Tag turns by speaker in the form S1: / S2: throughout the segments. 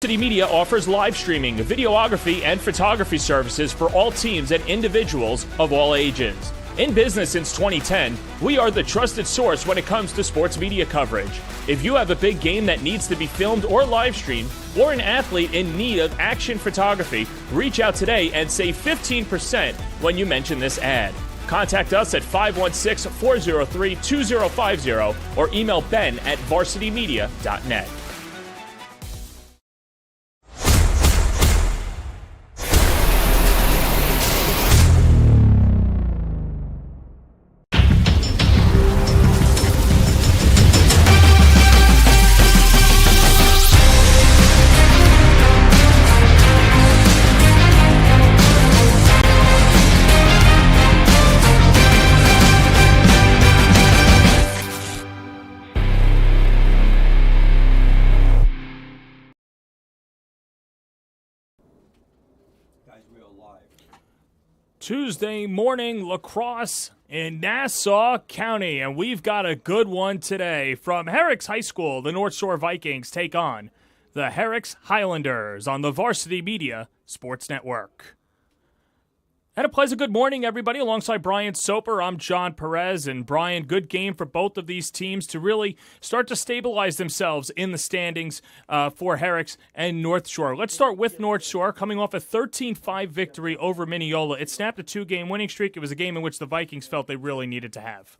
S1: Varsity Media offers live streaming, videography, and photography services for all teams and individuals of all ages. In business since 2010, we are the trusted source when it comes to sports media coverage. If you have a big game that needs to be filmed or live streamed, or an athlete in need of action photography, reach out today and save 15% when you mention this ad. Contact us at 516-403-2050 or email ben@varsitymedia.net. Tuesday morning lacrosse in Nassau County, and we've got a good one today. From Herricks High School, the North Shore Vikings take on the Herricks Highlanders on the Varsity Media Sports Network. And a pleasant good morning, everybody. Alongside Brian Soper, I'm John Perez. And Brian, good game for both of these teams to really start to stabilize themselves in the standings for Herricks and North Shore. Let's start with North Shore, coming off a 13-5 victory over Mineola. It snapped a two-game winning streak. It was a game in which the Vikings felt they really needed to have.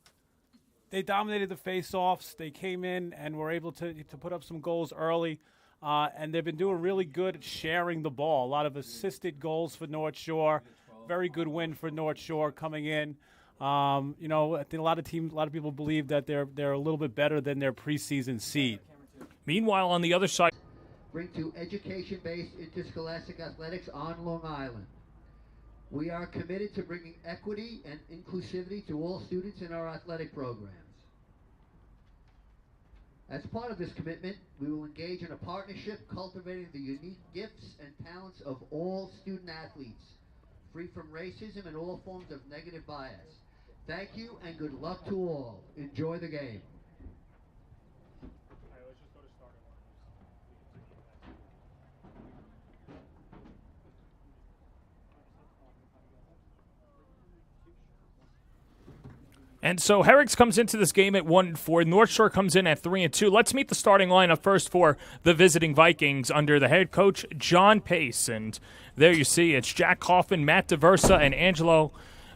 S2: They dominated the face-offs. They came in and were able to put up some goals early. And they've been doing really good at sharing the ball. A lot of assisted goals for North Shore. Very good win for North Shore coming in. I think a lot of people believe that they're a little bit better than their preseason seed.
S1: Meanwhile, on the other side,
S3: bring to education-based interscholastic athletics on Long Island. We are committed to bringing equity and inclusivity to all students in our athletic programs. As part of this commitment, we will engage in a partnership cultivating the unique gifts and talents of all student athletes, free from racism and all forms of negative bias. Thank you and good luck to all. Enjoy the game.
S1: And so Herricks comes into this game at 1-4. North Shore comes in at 3-2. Let's meet the starting lineup first for the visiting Vikings under the head coach, John Pace. And there you see it's Jack Kaufman, Matt DeVersa, and Angelo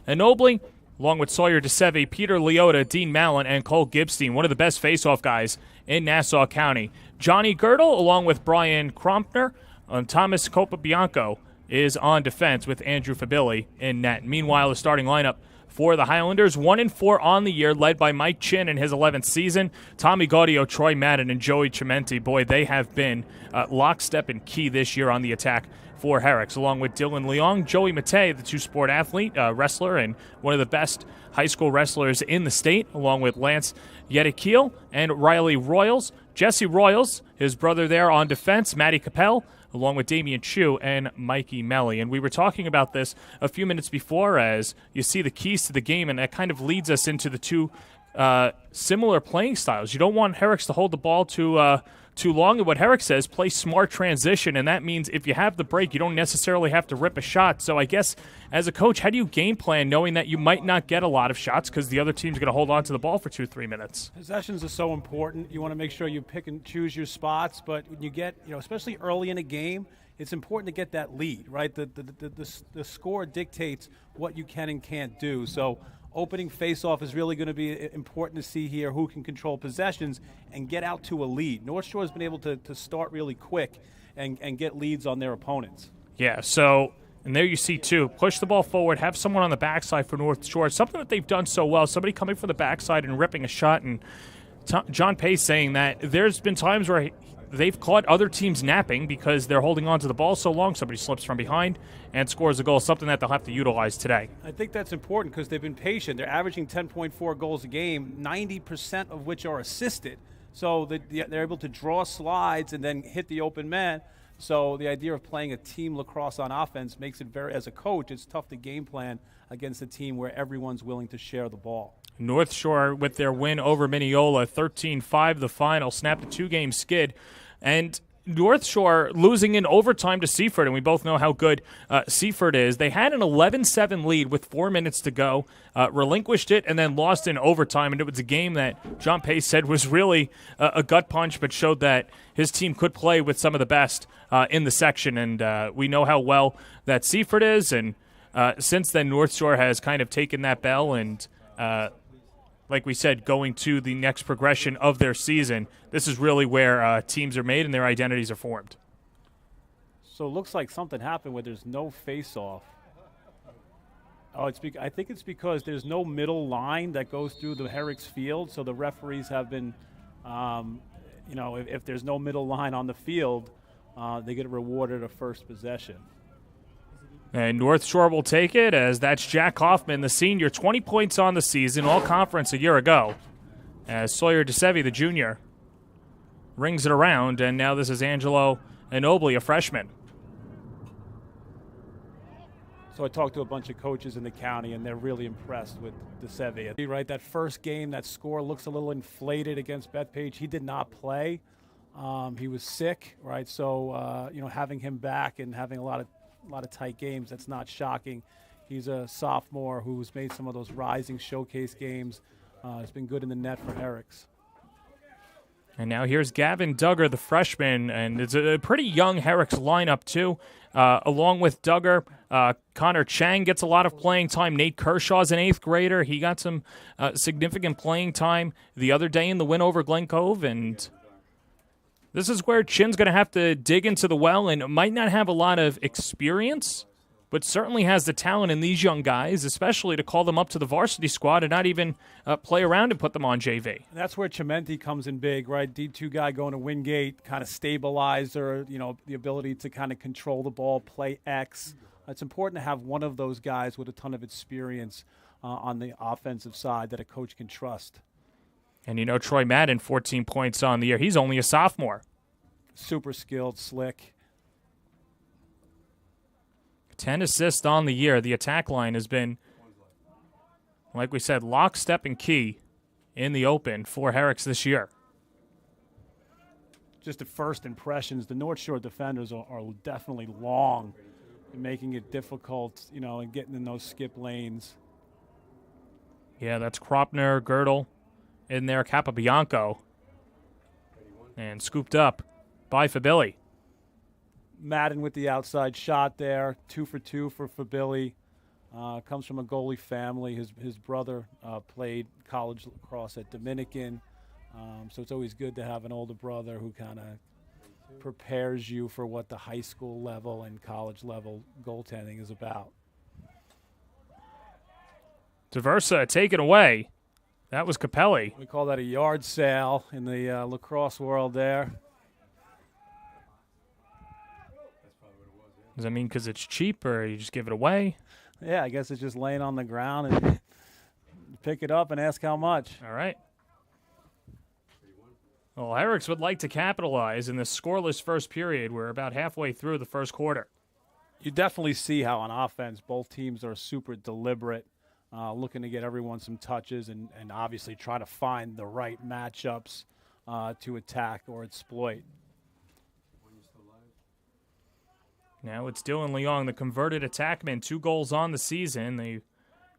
S1: Inoble, along with Sawyer DeSeve, Peter Leota, Dean Mallon, and Cole Gibstein, one of the best face-off guys in Nassau County. Johnny Girdle, along with Brian Krompner, and Thomas Copabianco is on defense with Andrew Fabilli in net. Meanwhile, the starting lineup for the Highlanders, 1-4 on the year, led by Mike Chin in his 11th season. Tommy Gaudio, Troy Madden, and Joey Chimenti. Boy, they have been lockstep and key this year on the attack for Herricks, along with Dylan Leong, Joey Matei, the two-sport athlete, wrestler, and one of the best high school wrestlers in the state, along with Lance Yedekeel and Riley Royals. Jesse Royals, his brother there on defense, Matty Capel, along with Damian Chu and Mikey Melly. And we were talking about this a few minutes before as you see the keys to the game, and that kind of leads us into the two similar playing styles. You don't want Herricks to hold the ball too long. And what Herricks says, play smart transition, and that means if you have the break, you don't necessarily have to rip a shot. So I guess as a coach, how do you game plan knowing that you might not get a lot of shots because the other team's going to hold on to the ball for 2-3 minutes?
S2: Possessions are so important. You want to make sure you pick and choose your spots, but when you get, especially early in a game, it's important to get that lead, right? The score dictates what you can and can't do. So opening face-off is really going to be important to see here who can control possessions and get out to a lead. North Shore has been able to start really quick and get leads on their opponents.
S1: Yeah, so, and there you see, too, push the ball forward, have someone on the backside for North Shore, something that they've done so well, somebody coming from the backside and ripping a shot, and John Pace saying that there's been times where they've caught other teams napping because they're holding on to the ball so long, somebody slips from behind and scores a goal, something that they'll have to utilize today.
S2: I think that's important because they've been patient. They're averaging 10.4 goals a game, 90% of which are assisted. So they're able to draw slides and then hit the open man. So the idea of playing a team lacrosse on offense makes it as a coach, it's tough to game plan against a team where everyone's willing to share the ball.
S1: North Shore with their win over Mineola, 13-5 the final, snapped a two-game skid. And North Shore losing in overtime to Seaford, and we both know how good Seaford is. They had an 11-7 lead with 4 minutes to go, relinquished it, and then lost in overtime. And it was a game that John Pace said was really a gut punch, but showed that his team could play with some of the best in the section. And we know how well that Seaford is, and since then North Shore has kind of taken that bell and like we said, going to the next progression of their season. This is really where teams are made and their identities are formed.
S2: So it looks like something happened where there's no face-off. Oh, I think it's because there's no middle line that goes through the Herricks field, so the referees have been, if there's no middle line on the field, they get rewarded a first possession.
S1: And North Shore will take it, as that's Jack Kaufman, the senior, 20 points on the season, all-conference a year ago. As Sawyer DeSevi, the junior, rings it around, and now this is Angelo Inoble, a freshman.
S2: So I talked to a bunch of coaches in the county, and they're really impressed with DeSevi. Right, that first game, that score looks a little inflated against Bethpage. He did not play. He was sick, right? So, having him back and having a lot of tight games, that's not shocking. He's a sophomore who's made some of those rising showcase games. He's been good in the net for Herricks.
S1: And now here's Gavin Duggar, the freshman, and it's a pretty young Herricks lineup too. Along with Duggar, Connor Chang gets a lot of playing time. Nate Kershaw's an 8th grader. He got some significant playing time the other day in the win over Glen Cove, and this is where Chin's going to have to dig into the well and might not have a lot of experience, but certainly has the talent in these young guys, especially to call them up to the varsity squad and not even play around and put them on JV.
S2: That's where Chimenti comes in big, right? D2 guy going to Wingate, kind of stabilizer, the ability to kind of control the ball, play X. It's important to have one of those guys with a ton of experience on the offensive side that a coach can trust.
S1: And Troy Madden, 14 points on the year. He's only a sophomore.
S2: Super skilled, slick.
S1: 10 assists on the year. The attack line has been, like we said, lockstep and key in the open for Herricks this year.
S2: Just the first impressions, the North Shore defenders are definitely long and making it difficult, and getting in those skip lanes.
S1: Yeah, that's Kropner, Girdle in there, Capobianco, and scooped up by Fabili.
S2: Madden with the outside shot there, 2 for 2 for Fabili. Comes from a goalie family. His brother played college lacrosse at Dominican, so it's always good to have an older brother who kind of prepares you for what the high school level and college level goaltending is about.
S1: Diversa taken away. That was Capelli.
S2: We call that a yard sale in the lacrosse world there.
S1: Does that mean because it's cheap, or you just give it away?
S2: Yeah, I guess it's just laying on the ground and pick it up and ask how much.
S1: All right. Well, Herricks would like to capitalize in this scoreless first period. We're about halfway through the first quarter.
S2: You definitely see how on offense both teams are super deliberate, looking to get everyone some touches and obviously try to find the right matchups to attack or exploit.
S1: Now it's Dylan Leong, the converted attackman, 2 goals on the season. They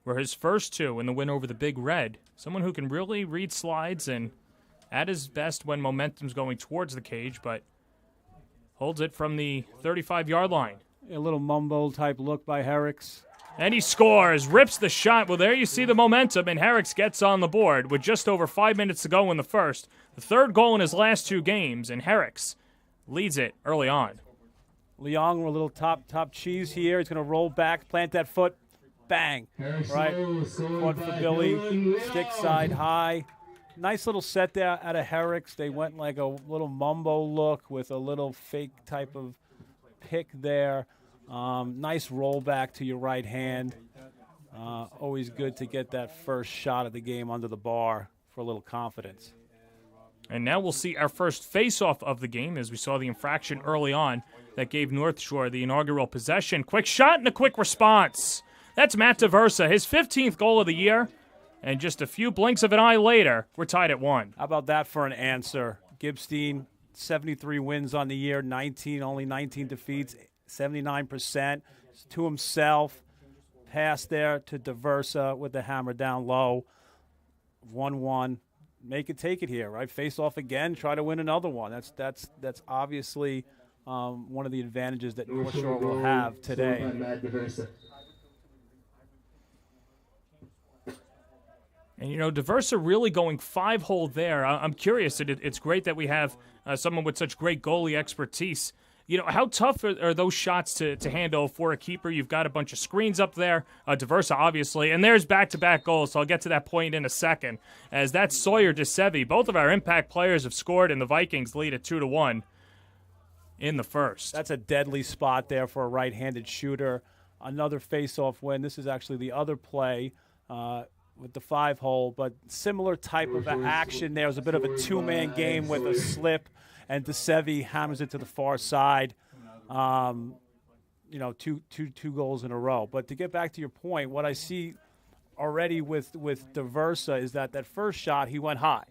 S1: were his first 2 in the win over the Big Red. Someone who can really read slides and at his best when momentum's going towards the cage, but holds it from the 35-yard line.
S2: A little mumbo-type look by Herricks.
S1: And he scores, rips the shot. Well, there you see the momentum, and Herricks gets on the board with just over 5 minutes to go in the first. The 3rd goal in his last 2 games, and Herricks leads it early on.
S2: Leong with a little top cheese here. He's going to roll back, plant that foot, bang. Right, one for Billy, stick side high. Nice little set there out of Herricks. They went like a little mumbo look with a little fake type of pick there. Nice roll back to your right hand. Always good to get that first shot of the game under the bar for a little confidence.
S1: And now we'll see our first face-off of the game, as we saw the infraction early on that gave North Shore the inaugural possession. Quick shot and a quick response. That's Matt Diversa, his 15th goal of the year. And just a few blinks of an eye later, we're tied at 1.
S2: How about that for an answer? Gibstein 73 wins on the year, only 19 defeats, 79%. To himself, pass there to Diversa with the hammer down low. 1-1. Make it, take it here, right? Face off again, try to win another one. That's obviously one of the advantages that North Shore will have today.
S1: And, Diversa really going 5-hole there. I'm curious. It's great that we have someone with such great goalie expertise. How tough are those shots to handle for a keeper? You've got a bunch of screens up there, Diversa, obviously, and there's back-to-back goals, so I'll get to that point in a second. As that's Sawyer DeSevi. Both of our impact players have scored, and the Vikings lead at 2-1 in the first.
S2: That's a deadly spot there for a right-handed shooter. Another face-off win. This is actually the other play with the 5-hole, but similar type of action there. It was a bit of a two-man game with a slip, and DeSevi hammers it to the far side. Two goals in a row. But to get back to your point, what I see already with Diversa is that first shot, he went high.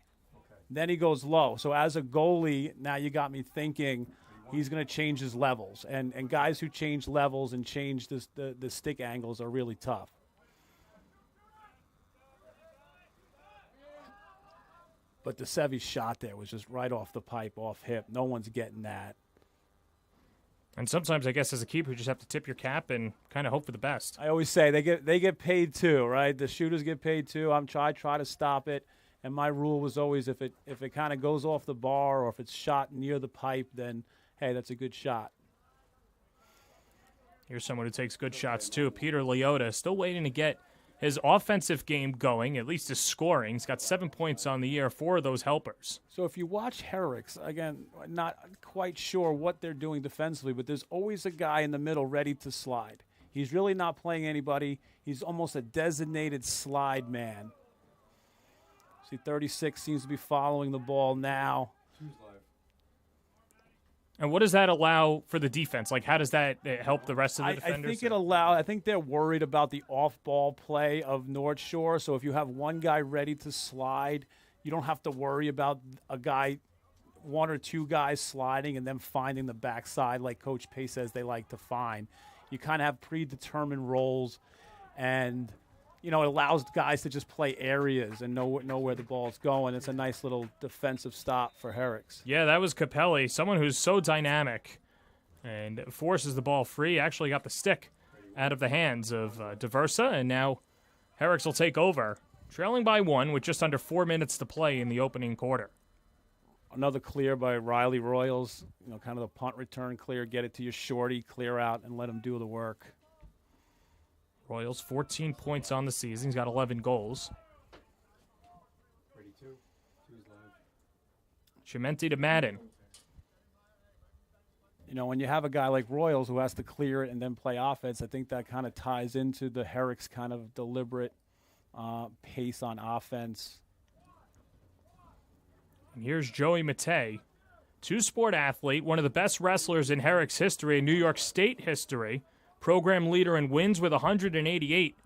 S2: Then he goes low. So as a goalie, now you got me thinking he's going to change his levels. And guys who change levels and change the stick angles are really tough. But DeSevi's shot there was just right off the pipe, off hip. No one's getting that.
S1: And sometimes, I guess, as a keeper, you just have to tip your cap and kind of hope for the best.
S2: I always say they get paid too, right? The shooters get paid too. I try to stop it, and my rule was always if it kind of goes off the bar or if it's shot near the pipe, then hey, that's a good shot.
S1: Here's someone who takes good shots too. Peter Leota still waiting to get his offensive game going, at least his scoring. He's got 7 points on the year, 4 of those helpers.
S2: So if you watch Herricks, again, not quite sure what they're doing defensively, but there's always a guy in the middle ready to slide. He's really not playing anybody. He's almost a designated slide man. See, 36 seems to be following the ball now.
S1: And what does that allow for the defense? Like, how does that help the rest of the defenders?
S2: I think they're worried about the off-ball play of North Shore. So if you have one guy ready to slide, you don't have to worry about one or two guys sliding and then finding the backside like Coach Pace says they like to find. You kind of have predetermined roles, and it allows guys to just play areas and know where the ball's going. It's a nice little defensive stop for Herricks.
S1: Yeah, that was Capelli, someone who's so dynamic and forces the ball free. Actually got the stick out of the hands of Diversa, and now Herricks will take over, trailing by 1 with just under 4 minutes to play in the opening quarter.
S2: Another clear by Riley Royals, kind of the punt return clear, get it to your shorty, clear out, and let him do the work.
S1: Royals, 14 points on the season. He's got 11 goals. Chimenti to Madden.
S2: When you have a guy like Royals who has to clear it and then play offense, I think that kind of ties into the Herricks kind of deliberate pace on offense.
S1: And here's Joey Matei, two-sport athlete, one of the best wrestlers in Herricks history and New York State history. Program leader in wins with 188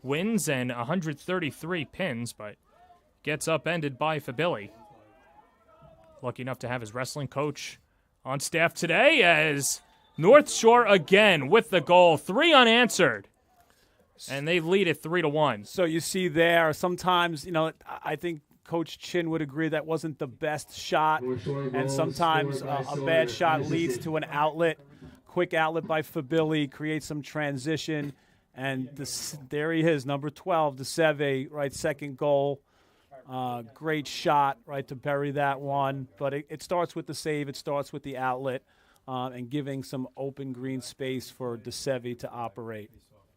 S1: wins and 133 pins, but gets upended by Fabili. Lucky enough to have his wrestling coach on staff today as North Shore again with the goal, 3 unanswered, and they lead it 3-1.
S2: So you see there, sometimes, I think Coach Chin would agree that wasn't the best shot, and sometimes a bad shot leads to an outlet. Quick outlet by Fabili, creates some transition, and there he is, number 12, DeSevi, right, second goal. Great shot, right, to bury that one. But it starts with the save, it starts with the outlet, and giving some open green space for DeSevi to operate.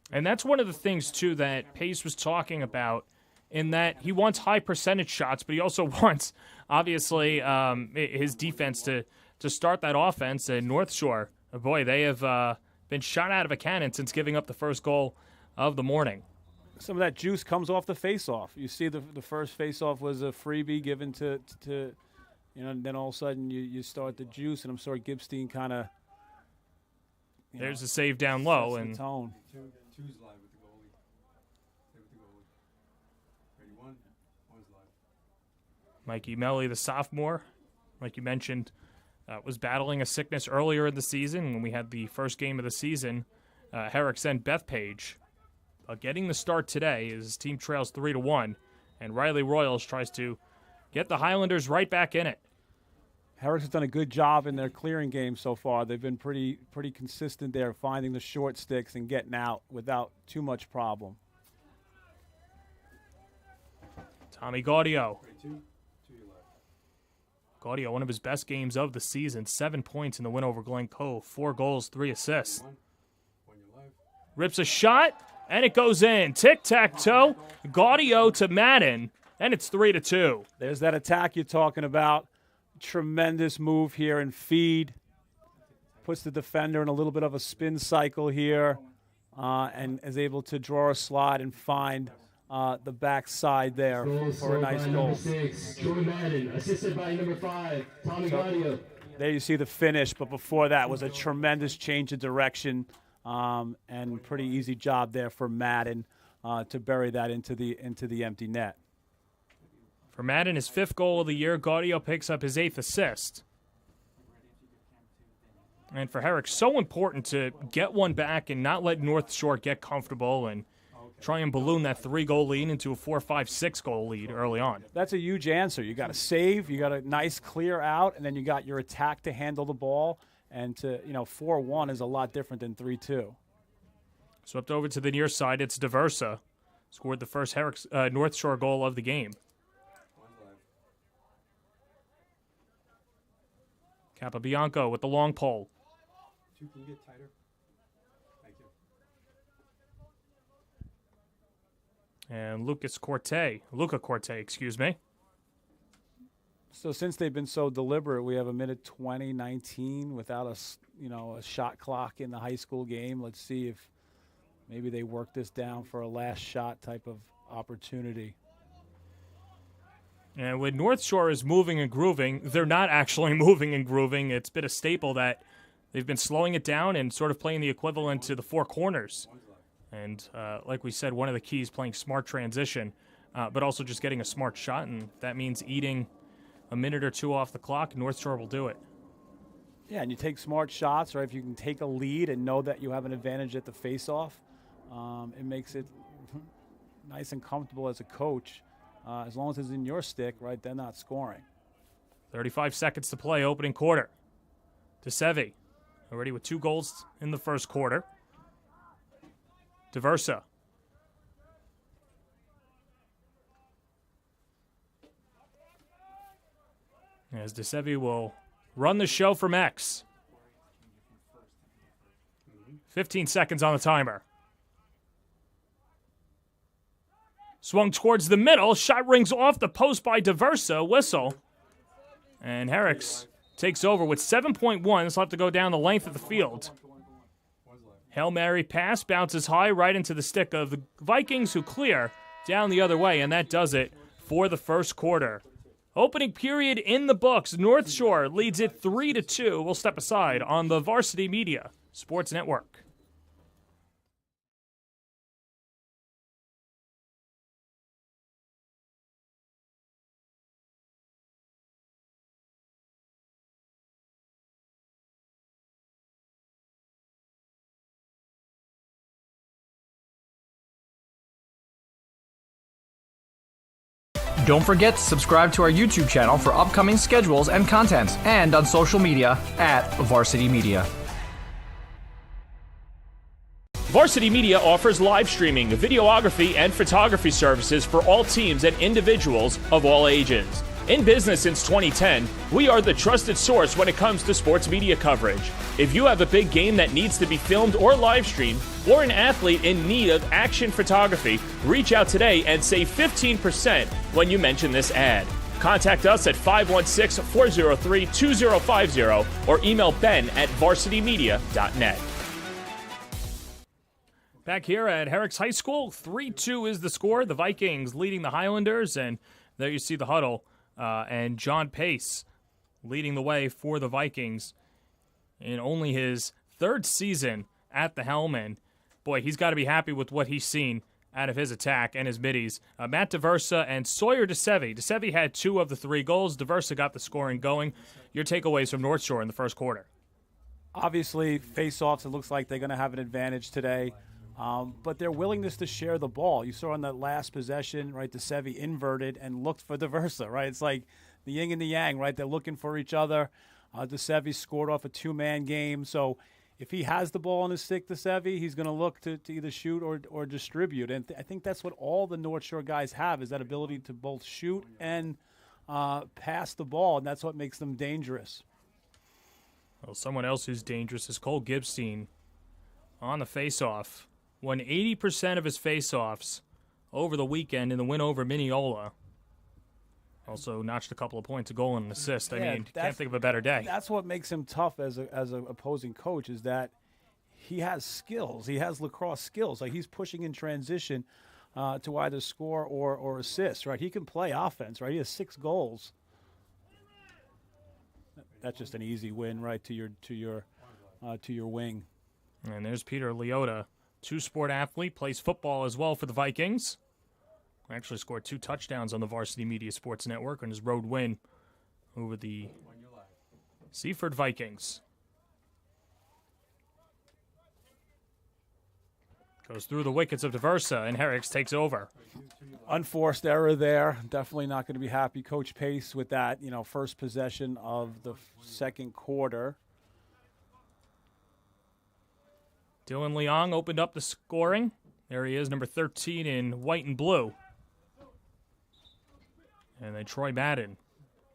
S1: And that's one of the things, too, that Pace was talking about, in that he wants high percentage shots, but he also wants, obviously, his defense to start that offense. And North Shore, boy, they have been shot out of a cannon since giving up the first goal of the morning.
S2: Some of that juice comes off the face-off. You see the first face-off was a freebie given to and then all of a sudden you start the juice, and I'm sorry, Gibstein kind of.
S1: There's a save down low. And
S2: tone.
S4: Two's live with the goalie. Stay with the goalie. Ready, one's live.
S1: Mikey Melly, the sophomore, like you mentioned was battling a sickness earlier in the season when we had the first game of the season. Herricks and Bethpage. Getting the start today as his team trails 3-1, and Riley Royals tries to get the Highlanders right back in it.
S2: Herricks has done a good job in their clearing game so far. They've been pretty consistent there, finding the short sticks and getting out without too much problem.
S1: Tommy Gaudio. Gaudio, one of his best games of the season. 7 points in the win over Glen Cove. 4 goals, 3 assists. Rips a shot, and it goes in. Tic-tac-toe. Gaudio to Madden, and it's 3-2.
S2: There's that attack you're talking about. Tremendous move here and feed. Puts the defender in a little bit of a spin cycle here and is able to draw a slide and find the backside there for a nice goal.
S5: Number 6, Troy Madden, assisted by number 5, Tommy Gaudio.
S2: There you see the finish, but before that was a tremendous change of direction and pretty easy job there for Madden to bury that into the empty net.
S1: For Madden, his 5th goal of the year, Gaudio picks up his 8th assist. And for Herricks, so important to get one back and not let North Shore get comfortable and try and balloon that 3-goal lead into a 4-5-6-goal lead early on.
S2: That's a huge answer. You got to save, you got a nice clear out, and then you got your attack to handle the ball. And 4-1 is a lot different than 3-2.
S1: Swept over to the near side, it's Diversa. Scored the first Herricks North Shore goal of the game. Capabianco with the long pole.
S4: Can you get tighter? Thank you.
S1: And Luca Corte, excuse me.
S2: So since they've been so deliberate, we have a minute 20-19 without a shot clock in the high school game. Let's see if maybe they work this down for a last shot type of opportunity.
S1: And when North Shore is moving and grooving, they're not actually moving and grooving. It's been a staple that they've been slowing it down and sort of playing the equivalent to the 4 corners. And like we said, one of the keys playing smart transition, but also just getting a smart shot, and that means eating a minute or 2 off the clock. North Shore will do it.
S2: Yeah, and you take smart shots, right? If you can take a lead and know that you have an advantage at the face-off, it makes it nice and comfortable as a coach. As long as it's in your stick, right, they're not scoring.
S1: 35 seconds to play, opening quarter. DeSevi, already with 2 goals in the first quarter. Diversa. As DeSevi will run the show from X. 15 seconds on the timer. Swung towards the middle. Shot rings off the post by Diversa. Whistle. And Herricks takes over with 7.1. This will have to go down the length of the field. Hail Mary pass bounces high right into the stick of the Vikings, who clear down the other way, and that does it for the first quarter. Opening period in the books. North Shore leads it 3-2. We'll step aside on the Varsity Media Sports Network.
S6: Don't forget to subscribe to our YouTube channel for upcoming schedules and content, and on social media at Varsity Media.
S1: Varsity Media offers live streaming, videography, and photography services for all teams and individuals of all ages. In business since 2010, we are the trusted source when it comes to sports media coverage. If you have a big game that needs to be filmed or live streamed, or an athlete in need of action photography, reach out today and save 15% when you mention this ad. Contact us at 516-403-2050 or email ben@varsitymedia.net. Back here at Herricks High School, 3-2 is the score. The Vikings leading the Highlanders, and there you see the huddle. And John Pace leading the way for the Vikings in only his 3rd season at the helm. And boy, he's got to be happy with what he's seen out of his attack and his middies. Matt DeVersa and Sawyer DeSevi. DeSevi had 2 of the 3 goals. DeVersa got the scoring going. Your takeaways from North Shore in the first quarter?
S2: Obviously, face-offs, it looks like they're going to have an advantage today. But their willingness to share the ball. You saw in that last possession, right, DeSevi inverted and looked for DeVersa, right? It's like the yin and the yang, right? They're looking for each other. DeSevi scored off a 2-man game. So if he has the ball on his stick, DeSevi, he's going to look to either shoot or distribute. And I think that's what all the North Shore guys have, is that ability to both shoot and pass the ball, and that's what makes them dangerous.
S1: Well, someone else who's dangerous is Cole Gibstein on the face-off. Won 80% of his face-offs over the weekend in the win over Mineola. Also notched a couple of points, a goal and an assist. I mean, can't think of a better day.
S2: That's what makes him tough as an opposing coach, is that he has skills. He has lacrosse skills. Like, he's pushing in transition to either score or assist, right? He can play offense, right? He has 6 goals. That's just an easy win, right, to your wing.
S1: And there's Peter Leota, 2-sport athlete, plays football as well for the Vikings. Actually scored 2 touchdowns on the Varsity Media Sports Network on his road win over the Seaford Vikings. Goes through the wickets of DeVersa, and Herricks takes over.
S2: Unforced error there. Definitely not going to be happy, Coach Pace, with that, first possession of the second quarter.
S1: Dylan Leong opened up the scoring. There he is, number 13 in white and blue. And then Troy Madden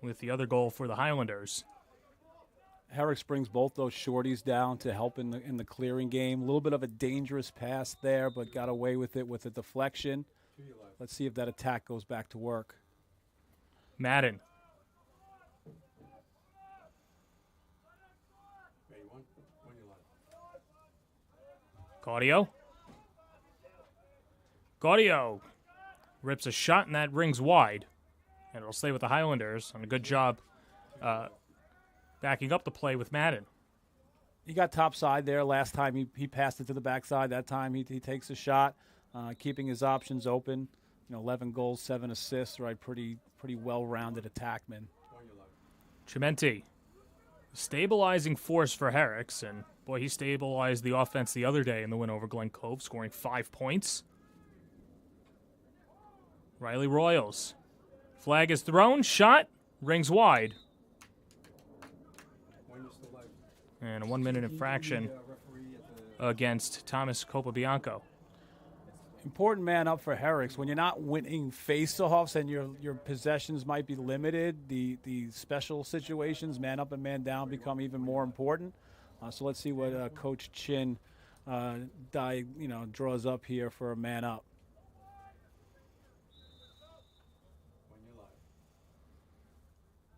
S1: with the other goal for the Highlanders.
S2: Herricks brings both those shorties down to help in the clearing game. A little bit of a dangerous pass there, but got away with it with a deflection. Let's see if that attack goes back to work.
S1: Madden. Gaudio rips a shot, and that rings wide. And it'll stay with the Highlanders on a good job backing up the play with Madden.
S2: He got top side there. Last time he passed it to the backside. That time he takes a shot, keeping his options open. 11 goals, 7 assists, right? Pretty well-rounded attackman.
S1: Chimenti, stabilizing force for Herricks, and boy, he stabilized the offense the other day in the win over Glen Cove, scoring 5 points. Riley Royals. Flag is thrown, shot, rings wide. And a 1-minute infraction against Thomas Copabianco.
S2: Important man up for Herricks. When you're not winning face-offs and your possessions might be limited, the special situations, man up and man down, become even more important. So let's see what Coach Chin draws up here for a man up.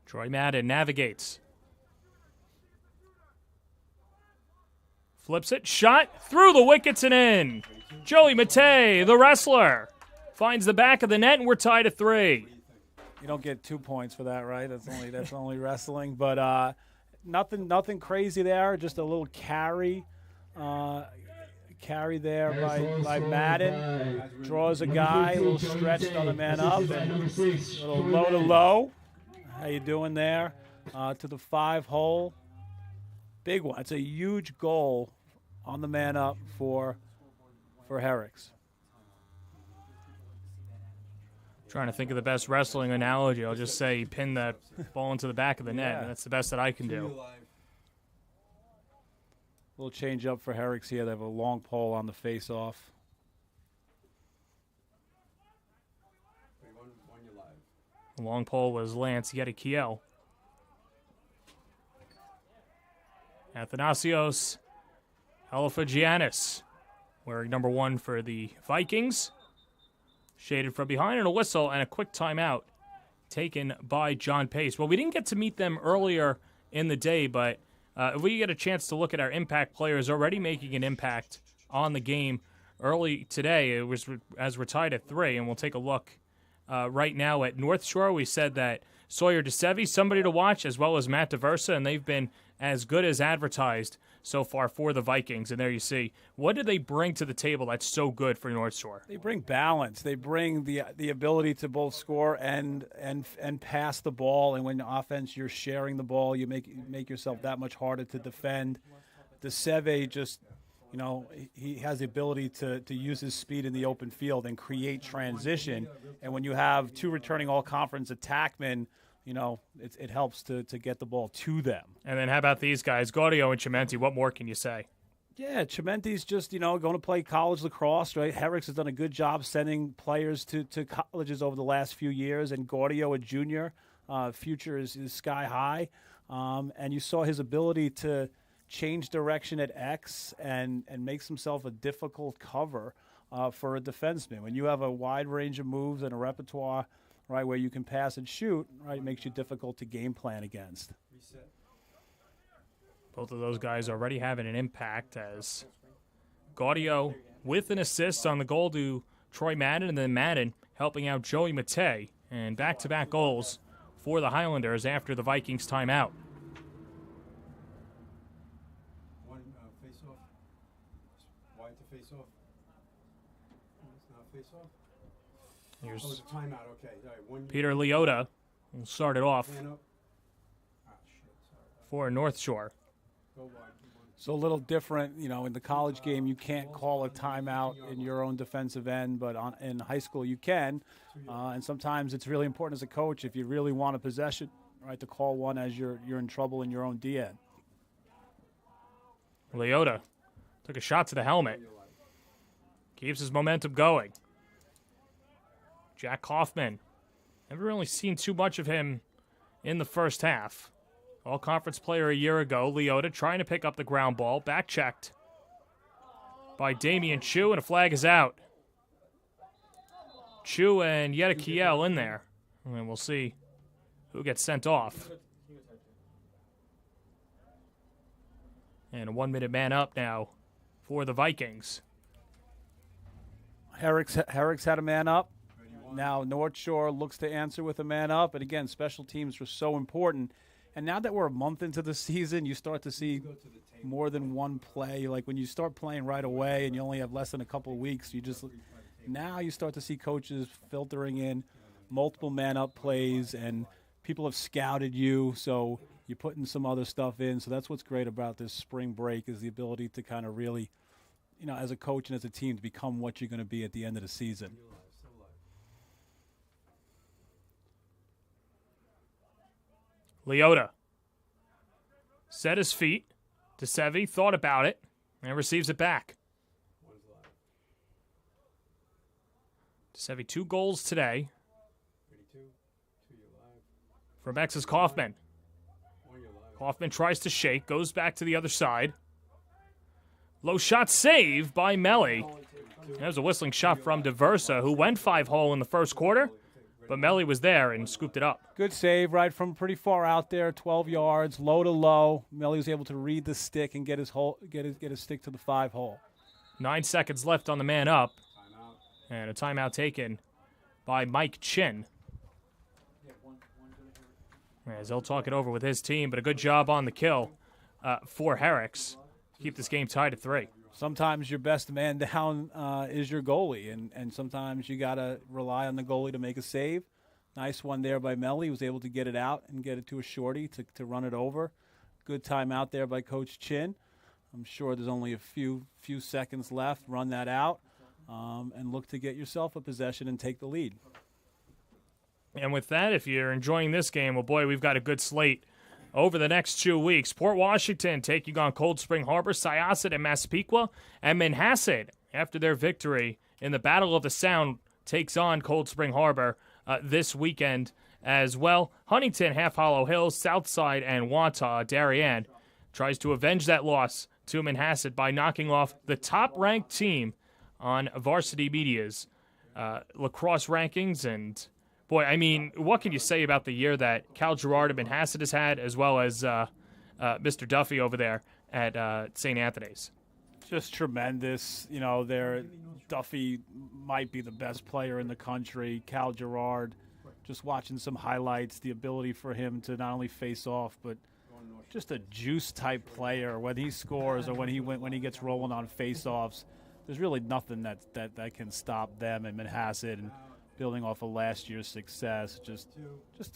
S1: Troy Madden navigates. Flips it, shot, through the wickets and in. Joey Matei, the wrestler, finds the back of the net, and we're tied at 3.
S2: You don't get 2 points for that, right? That's only wrestling. But nothing crazy there, just a little carry there by Madden. Draws a guy, a little stretched on the man up, and a little low to low. How you doing there? To the 5-hole. Big one. It's a huge goal on the man up for Herricks.
S1: Trying to think of the best wrestling analogy. I'll just say pin that ball into the back of the net.
S2: Yeah.
S1: And that's the best that I can do.
S2: A little change up for Herricks here. They have a long pole on the face-off.
S1: The long pole was Lance Yedikiel. Athanasios Alafagianis, wearing number 1 for the Vikings. Shaded from behind, and a whistle and a quick timeout taken by John Pace. Well, we didn't get to meet them earlier in the day, but if we get a chance to look at our impact players already making an impact on the game early today, it was as we're tied at 3, and we'll take a look right now at North Shore. We said that Sawyer DeSevi, somebody to watch, as well as Matt DeVersa, and they've been as good as advertised so far for the Vikings. And there you see, what do they bring to the table that's so good for North Shore?
S2: They bring balance. They bring the ability to both score and pass the ball. And when offense, you're sharing the ball, you make yourself that much harder to defend. DeSeve just, he has the ability to use his speed in the open field and create transition. And when you have two returning all-conference attackmen, it helps to get the ball to them.
S1: And then how about these guys, Gaudio and Chimenti? What more can you say?
S2: Yeah, Chimenti's just, going to play college lacrosse, right? Herricks has done a good job sending players to colleges over the last few years, and Gaudio, a junior, future is sky high. And you saw his ability to change direction at X and makes himself a difficult cover for a defenseman. When you have a wide range of moves and a repertoire, right, where you can pass and shoot, right, it makes you difficult to game plan against.
S1: Both of those guys already having an impact, as Gaudio with an assist on the goal to Troy Madden, and then Madden helping out Joey Matei, and back-to-back goals for the Highlanders after the Vikings timeout.
S4: One face-off. Wide to face-off. It's not face-off.
S1: Here's
S4: it's a timeout, okay. All right, one
S1: Peter Leota will start it off
S4: man up. Ah, shit, sorry.
S1: for North Shore.
S4: Go wide.
S2: So a little different, in the college game, you can't call a timeout in your own defensive end, but in high school you can. And sometimes it's really important as a coach, if you really want a possession, right, to call one as you're in trouble in your own D end.
S1: Leota took a shot to the helmet. Keeps his momentum going. Jack Kaufman. Never really seen too much of him in the first half. All-conference player a year ago. Leota trying to pick up the ground ball. Back-checked by Damian Chu, and a flag is out. Chu and Yetakiel in there. And we'll see who gets sent off. And a 1-minute man up now for the Vikings.
S2: Herricks had a man up. Now North Shore looks to answer with a man up. And again, special teams were so important. And now that we're a month into the season, you start to see more than one play. Like when you start playing right away and you only have less than a couple of weeks, now you start to see coaches filtering in multiple man-up plays, and people have scouted you, so you're putting some other stuff in. So that's what's great about this spring break, is the ability to kind of really, as a coach and as a team, to become what you're going to be at the end of the season.
S1: Leota set his feet. DeSeve thought about it and receives it back. DeSeve 2 goals today. From X's Kaufman. Kaufman tries to shake, goes back to the other side. Low shot save by Melly. There's a whistling shot from DeVersa, who went 5-hole in the first quarter. But Melly was there and scooped it up.
S2: Good save, right from pretty far out there, 12 yards, low to low. Melly was able to read the stick and get his stick to the 5-hole.
S1: 9 seconds left on the man up. And a timeout taken by Mike Chin. As he'll talk it over with his team, but a good job on the kill for Herricks. Keep this game tied at 3.
S2: Sometimes your best man down is your goalie, and sometimes you got to rely on the goalie to make a save. Nice one there by Melly. He was able to get it out and get it to a shorty to run it over. Good time out there by Coach Chin. I'm sure there's only a few seconds left. Run that out and look to get yourself a possession and take the lead.
S1: And with that, if you're enjoying this game, well, boy, we've got a good slate over the next 2 weeks. Port Washington taking on Cold Spring Harbor, Syosset and Massapequa, and Manhasset, after their victory in the Battle of the Sound, takes on Cold Spring Harbor this weekend as well. Huntington, Half Hollow Hills, Southside, and Wantagh. Darien tries to avenge that loss to Manhasset by knocking off the top-ranked team on Varsity Media's lacrosse rankings. And boy, I mean, what can you say about the year that Cal Gerard and Manhasset has had, as well as Mr. Duffy over there at St. Anthony's?
S2: Just tremendous. Duffy might be the best player in the country. Cal Gerard, just watching some highlights, the ability for him to not only face off, but just a juice type player when he scores or when he gets rolling on faceoffs. There's really nothing that can stop them. And Manhasset, and building off of last year's success, just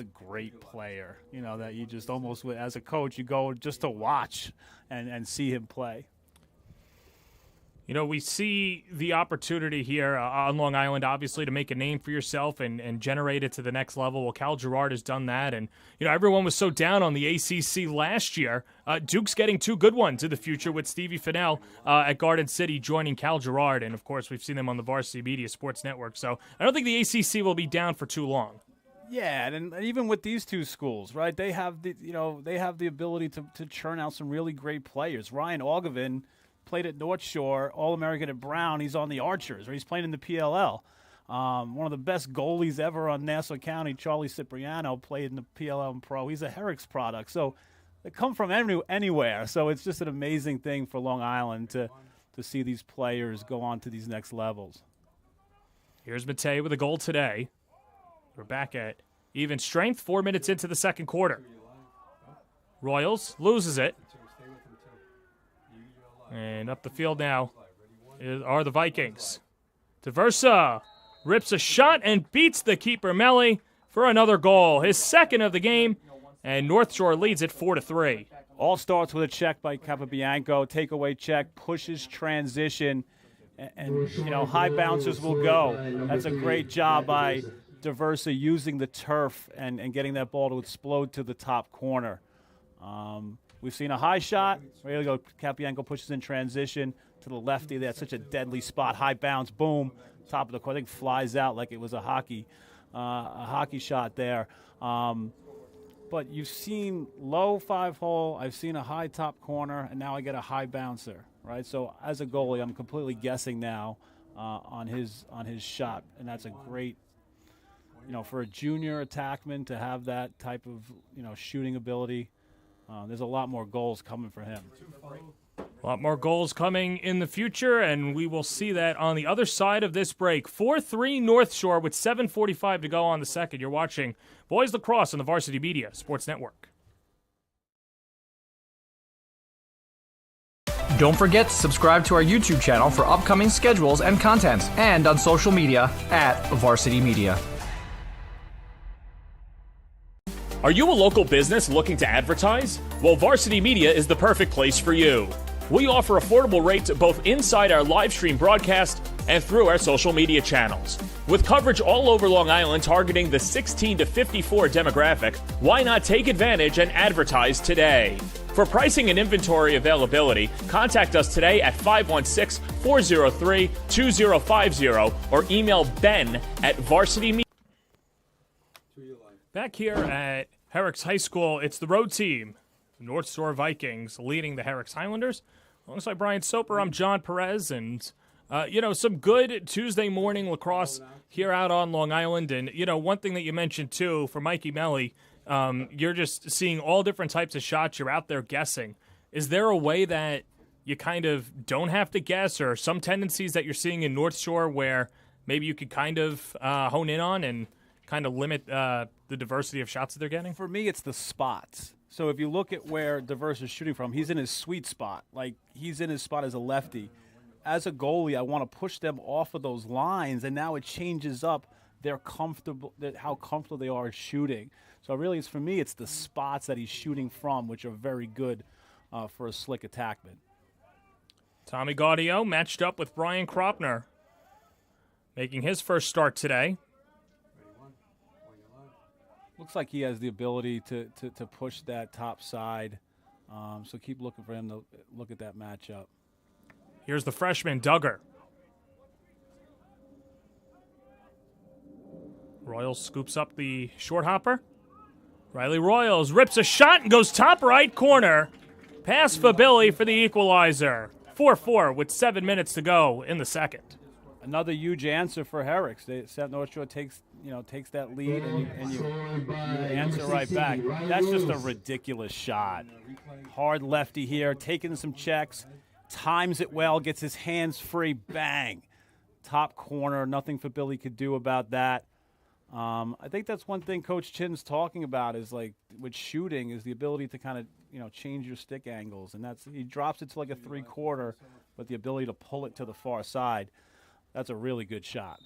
S2: a great player. You know, that you just almost, as a coach, you go just to watch and see him play.
S1: You know, we see the opportunity here on Long Island, obviously, to make a name for yourself and generate it to the next level. Well, Cal Girard has done that. And, you know, everyone was so down on the ACC last year. Duke's getting 2 good ones in the future with Stevie Fennell at Garden City joining Cal Girard. And, of course, we've seen them on the Varsity Media Sports Network. So I don't think the ACC will be down for too long.
S2: Yeah, and even with these 2 schools, right, they have the ability to churn out some really great players. Ryan Augavin played at North Shore, All-American at Brown. He's on the Archers, or he's playing in the PLL. One of the best goalies ever on Nassau County, Charlie Cipriano, played in the PLL and Pro. He's a Herricks product. So they come from anywhere. So it's just an amazing thing for Long Island to see these players go on to these next levels.
S1: Here's Matei with a goal today. We're back at even strength, 4 minutes into the second quarter. Royals loses it. And up the field now are the Vikings. Diversa rips a shot and beats the keeper, Melly, for another goal. His second of the game, and North Shore leads it 4-3.
S2: All starts with a check by Capobianco. Takeaway check, pushes transition, and you know, high bouncers will go. That's a great job by Diversa using the turf and getting that ball to explode to the top corner. We've seen a high shot. There you go. Capobianco pushes in transition to the lefty. That's such a deadly spot. High bounce, boom, top of the court. I think flies out like it was a hockey shot there. But you've seen low 5-hole. I've seen a high top corner, and now I get a high bouncer, right? So as a goalie, I'm completely guessing now on his shot, and that's a great, you know, for a junior attackman to have that type of, you know, shooting ability. There's a lot more goals coming for him.
S1: A lot more goals coming in the future, and we will see that on the other side of this break. 4-3 North Shore with 7:45 to go on the second. You're watching Boys Lacrosse on the Varsity Media Sports Network.
S6: Don't forget to subscribe to our YouTube channel for upcoming schedules and content, and on social media at Varsity Media.
S1: Are you a local business looking to advertise? Well, Varsity Media is the perfect place for you. We offer affordable rates both inside our live stream broadcast and through our social media channels. With coverage all over Long Island targeting the 16 to 54 demographic, why not take advantage and advertise today? For pricing and inventory availability, contact us today at 516-403-2050 or email ben@varsitymedia. Back here at Herricks High School, it's the road team, the North Shore Vikings, leading the Herricks Highlanders. Alongside Brian Soper, I'm John Perez, and, some good Tuesday morning lacrosse here out on Long Island. And, one thing that you mentioned, too, for Mikey Melly, you're just seeing all different types of shots. You're out there guessing. Is there a way that you kind of don't have to guess, or some tendencies that you're seeing in North Shore where maybe you could kind of hone in on and kind of limit the diversity of shots that they're getting?
S2: For me, it's the spots. So if you look at where Diversa is shooting from, he's in his sweet spot. Like, he's in his spot as a lefty. As a goalie, I want to push them off of those lines, and now it changes up how comfortable they are shooting. So really, for me, it's the spots that he's shooting from, which are very good for a slick attackman.
S1: Tommy Gaudio matched up with Brian Kropner, making his first start today.
S2: Looks like he has the ability to push that top side. So keep looking for him to look at that matchup.
S1: Here's the freshman, Duggar. Royals scoops up the short hopper. Riley Royals rips a shot and goes top right corner. Pass for Billy for the equalizer. 4-4 with 7 minutes to go in the second.
S2: Another huge answer for Herricks. North Shore takes that lead and you answer right back. That's just a ridiculous shot. Hard lefty here, taking some checks, times it well, gets his hands free, bang. Top corner, nothing for Billy could do about that. I think that's one thing Coach Chin's talking about is like with shooting is the ability to kind of change your stick angles, and he drops it to like a 3/4, but the ability to pull it to the far side. That's a really good shot.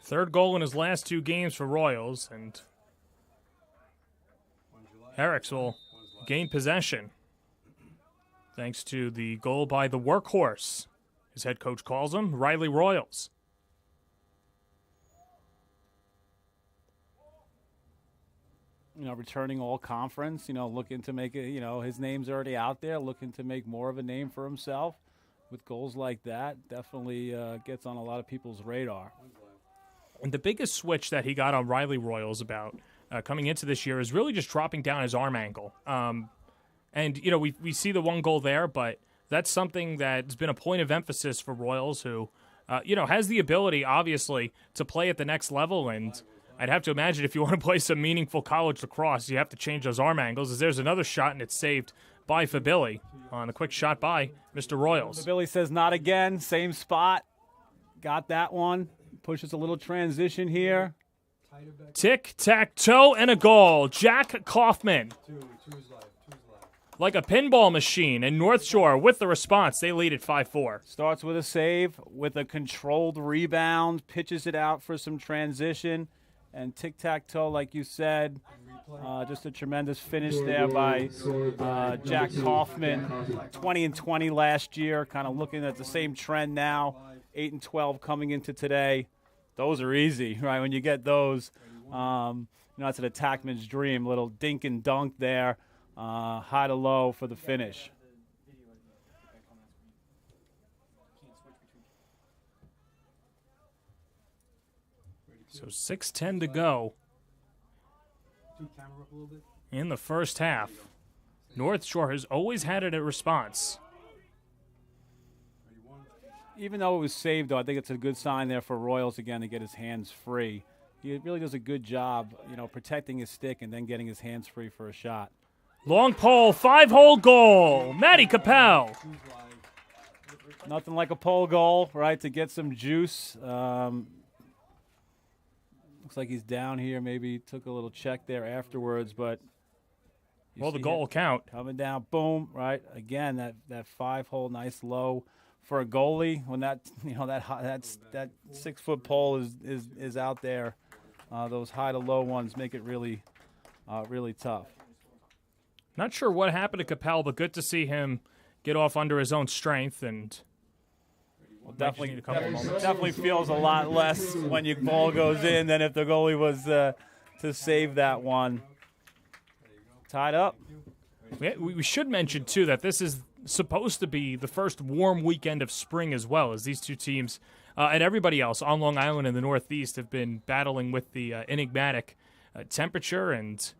S1: Third goal in his last 2 games for Royals, and Herricks will gain possession thanks to the goal by the workhorse, his head coach calls him, Riley Royals.
S2: Returning all conference, looking to make it, his name's already out there, looking to make more of a name for himself with goals like that. Definitely gets on a lot of people's radar.
S1: And the biggest switch that he got on Riley Royals about coming into this year is really just dropping down his arm angle. And, we see the 1 goal there, but that's something that's been a point of emphasis for Royals who, has the ability, obviously, to play at the next level. And I'd have to imagine if you want to play some meaningful college lacrosse, you have to change those arm angles. As there's another shot, and it's saved by Fabilli on a quick shot by Mr. Royals.
S2: Fabilli says not again, same spot. Got that one. Pushes a little transition here.
S1: Tic-tac-toe and a goal. Jack Kaufman. Like a pinball machine, and North Shore with the response. They lead at 5-4.
S2: Starts with a save, with a controlled rebound, pitches it out for some transition, and tic-tac-toe, like you said. Just a tremendous finish there by Jack Kaufman. 20-20 last year, kind of looking at the same trend now. 8-12 coming into today. Those are easy, right? When you get those, it's an attackman's dream. Little dink and dunk there. High to low for the finish.
S1: So 6:10 to go in the first half. North Shore has always had it at response.
S2: Even though it was saved, though, I think it's a good sign there for Royals again to get his hands free. He really does a good job, protecting his stick and then getting his hands free for a shot.
S1: Long pole, 5-hole goal. Matty Capel.
S2: Nothing like a pole goal, right, to get some juice. Looks like he's down here. Maybe took a little check there afterwards, but
S1: well, the goal will count.
S2: Coming down, boom, right. Again, that 5-hole, nice low for a goalie. When that 6-foot pole is out there, those high to low ones make it really tough.
S1: Not sure what happened to Capel, but good to see him get off under his own strength and
S2: definitely feels a lot less when your ball goes in than if the goalie was to save that one. Tied up.
S1: We should mention, too, that this is supposed to be the first warm weekend of spring as well, as these two teams and everybody else on Long Island and the Northeast have been battling with the enigmatic temperature. And,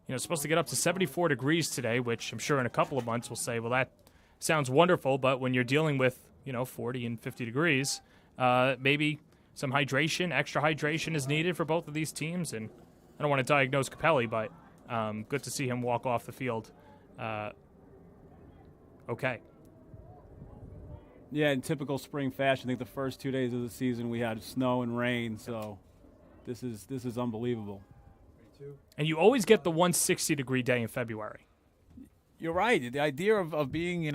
S1: it's supposed to get up to 74 degrees today, which I'm sure in a couple of months we'll say, well, that sounds wonderful. But when you're dealing with, 40 and 50 degrees, maybe some hydration, extra hydration is needed for both of these teams. And I don't want to diagnose Capelli, but good to see him walk off the field. Okay.
S2: Yeah, in typical spring fashion, I think the first 2 days of the season we had snow and rain, so this is unbelievable.
S1: And you always get the 160-degree day in February.
S2: You're right. The idea of being,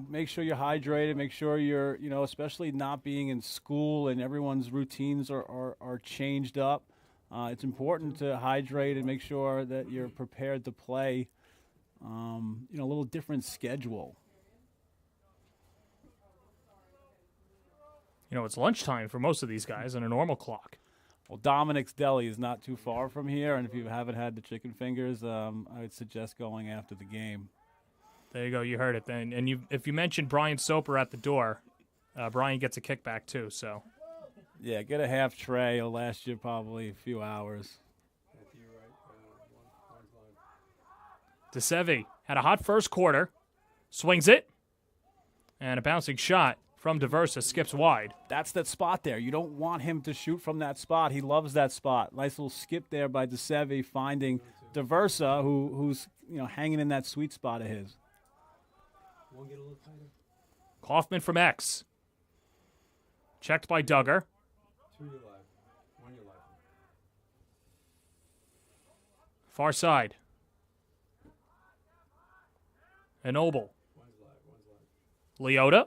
S2: make sure you're hydrated, make sure you're, especially not being in school and everyone's routines are changed up. It's important to hydrate and make sure that you're prepared to play, a little different schedule.
S1: It's lunchtime for most of these guys on a normal clock.
S2: Well, Dominic's Deli is not too far from here, and if you haven't had the chicken fingers, I would suggest going after the game.
S1: There you go. You heard it then. And if you mentioned Brian Soper at the door, Brian gets a kickback too. So,
S2: yeah, get a half tray. It'll last you probably a few hours.
S1: DeSevi had a hot first quarter, swings it, and a bouncing shot from DeVersa skips wide.
S2: That's that spot there. You don't want him to shoot from that spot. He loves that spot. Nice little skip there by DeSevi finding DeVersa, who's hanging in that sweet spot of his.
S1: Kaufman from X. Checked by Duggar. Far side. Enoble. Leota.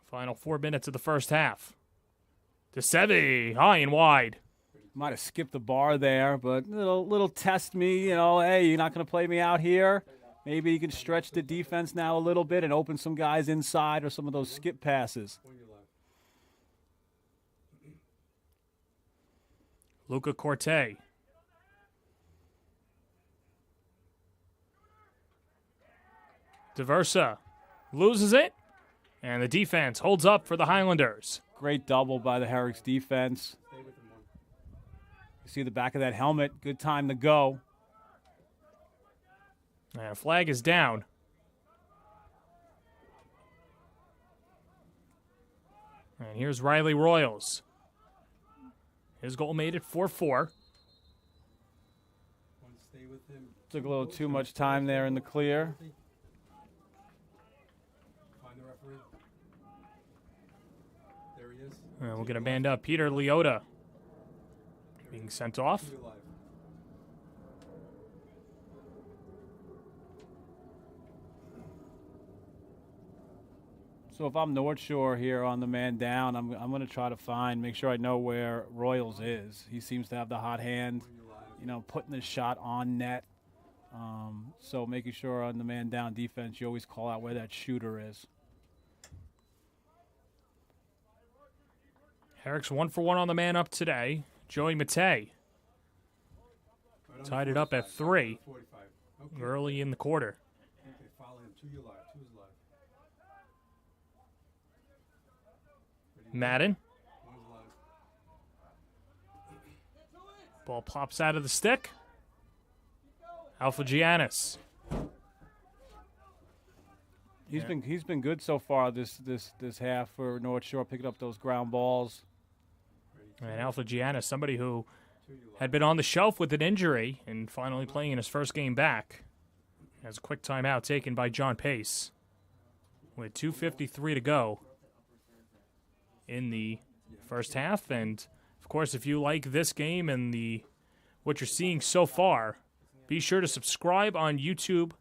S1: Final 4 minutes of the first half. DeSevi, high and wide.
S2: Might have skipped the bar there, but little test me, hey, you're not going to play me out here. Maybe you can stretch the defense now a little bit and open some guys inside or some of those skip passes.
S1: Luca Corte. Diversa loses it, and the defense holds up for the Highlanders.
S2: Great double by the Herricks defense. You see the back of that helmet. Good time to go.
S1: And a flag is down. And here's Riley Royals. His goal made it 4-4.
S2: Took a little too much time there in the clear.
S1: And we're going to band up Peter Leota being sent off.
S2: So if I'm North Shore here on the man down, I'm going to try to make sure I know where Royals is. He seems to have the hot hand, putting the shot on net. So making sure on the man down defense, you always call out where that shooter is.
S1: Herricks 1-for-1 on the man up today. Joey Matei tied it up at 3 early in the quarter. Madden. Ball pops out of the stick. Alpha Giannis.
S2: He's been good so far this half for North Shore, picking up those ground balls.
S1: And Alpha Giannis, somebody who had been on the shelf with an injury and finally playing in his first game back. Has a quick timeout taken by John Pace with 2:53 to go in the first half. And, of course, if you like this game and what you're seeing so far, be sure to subscribe on YouTube,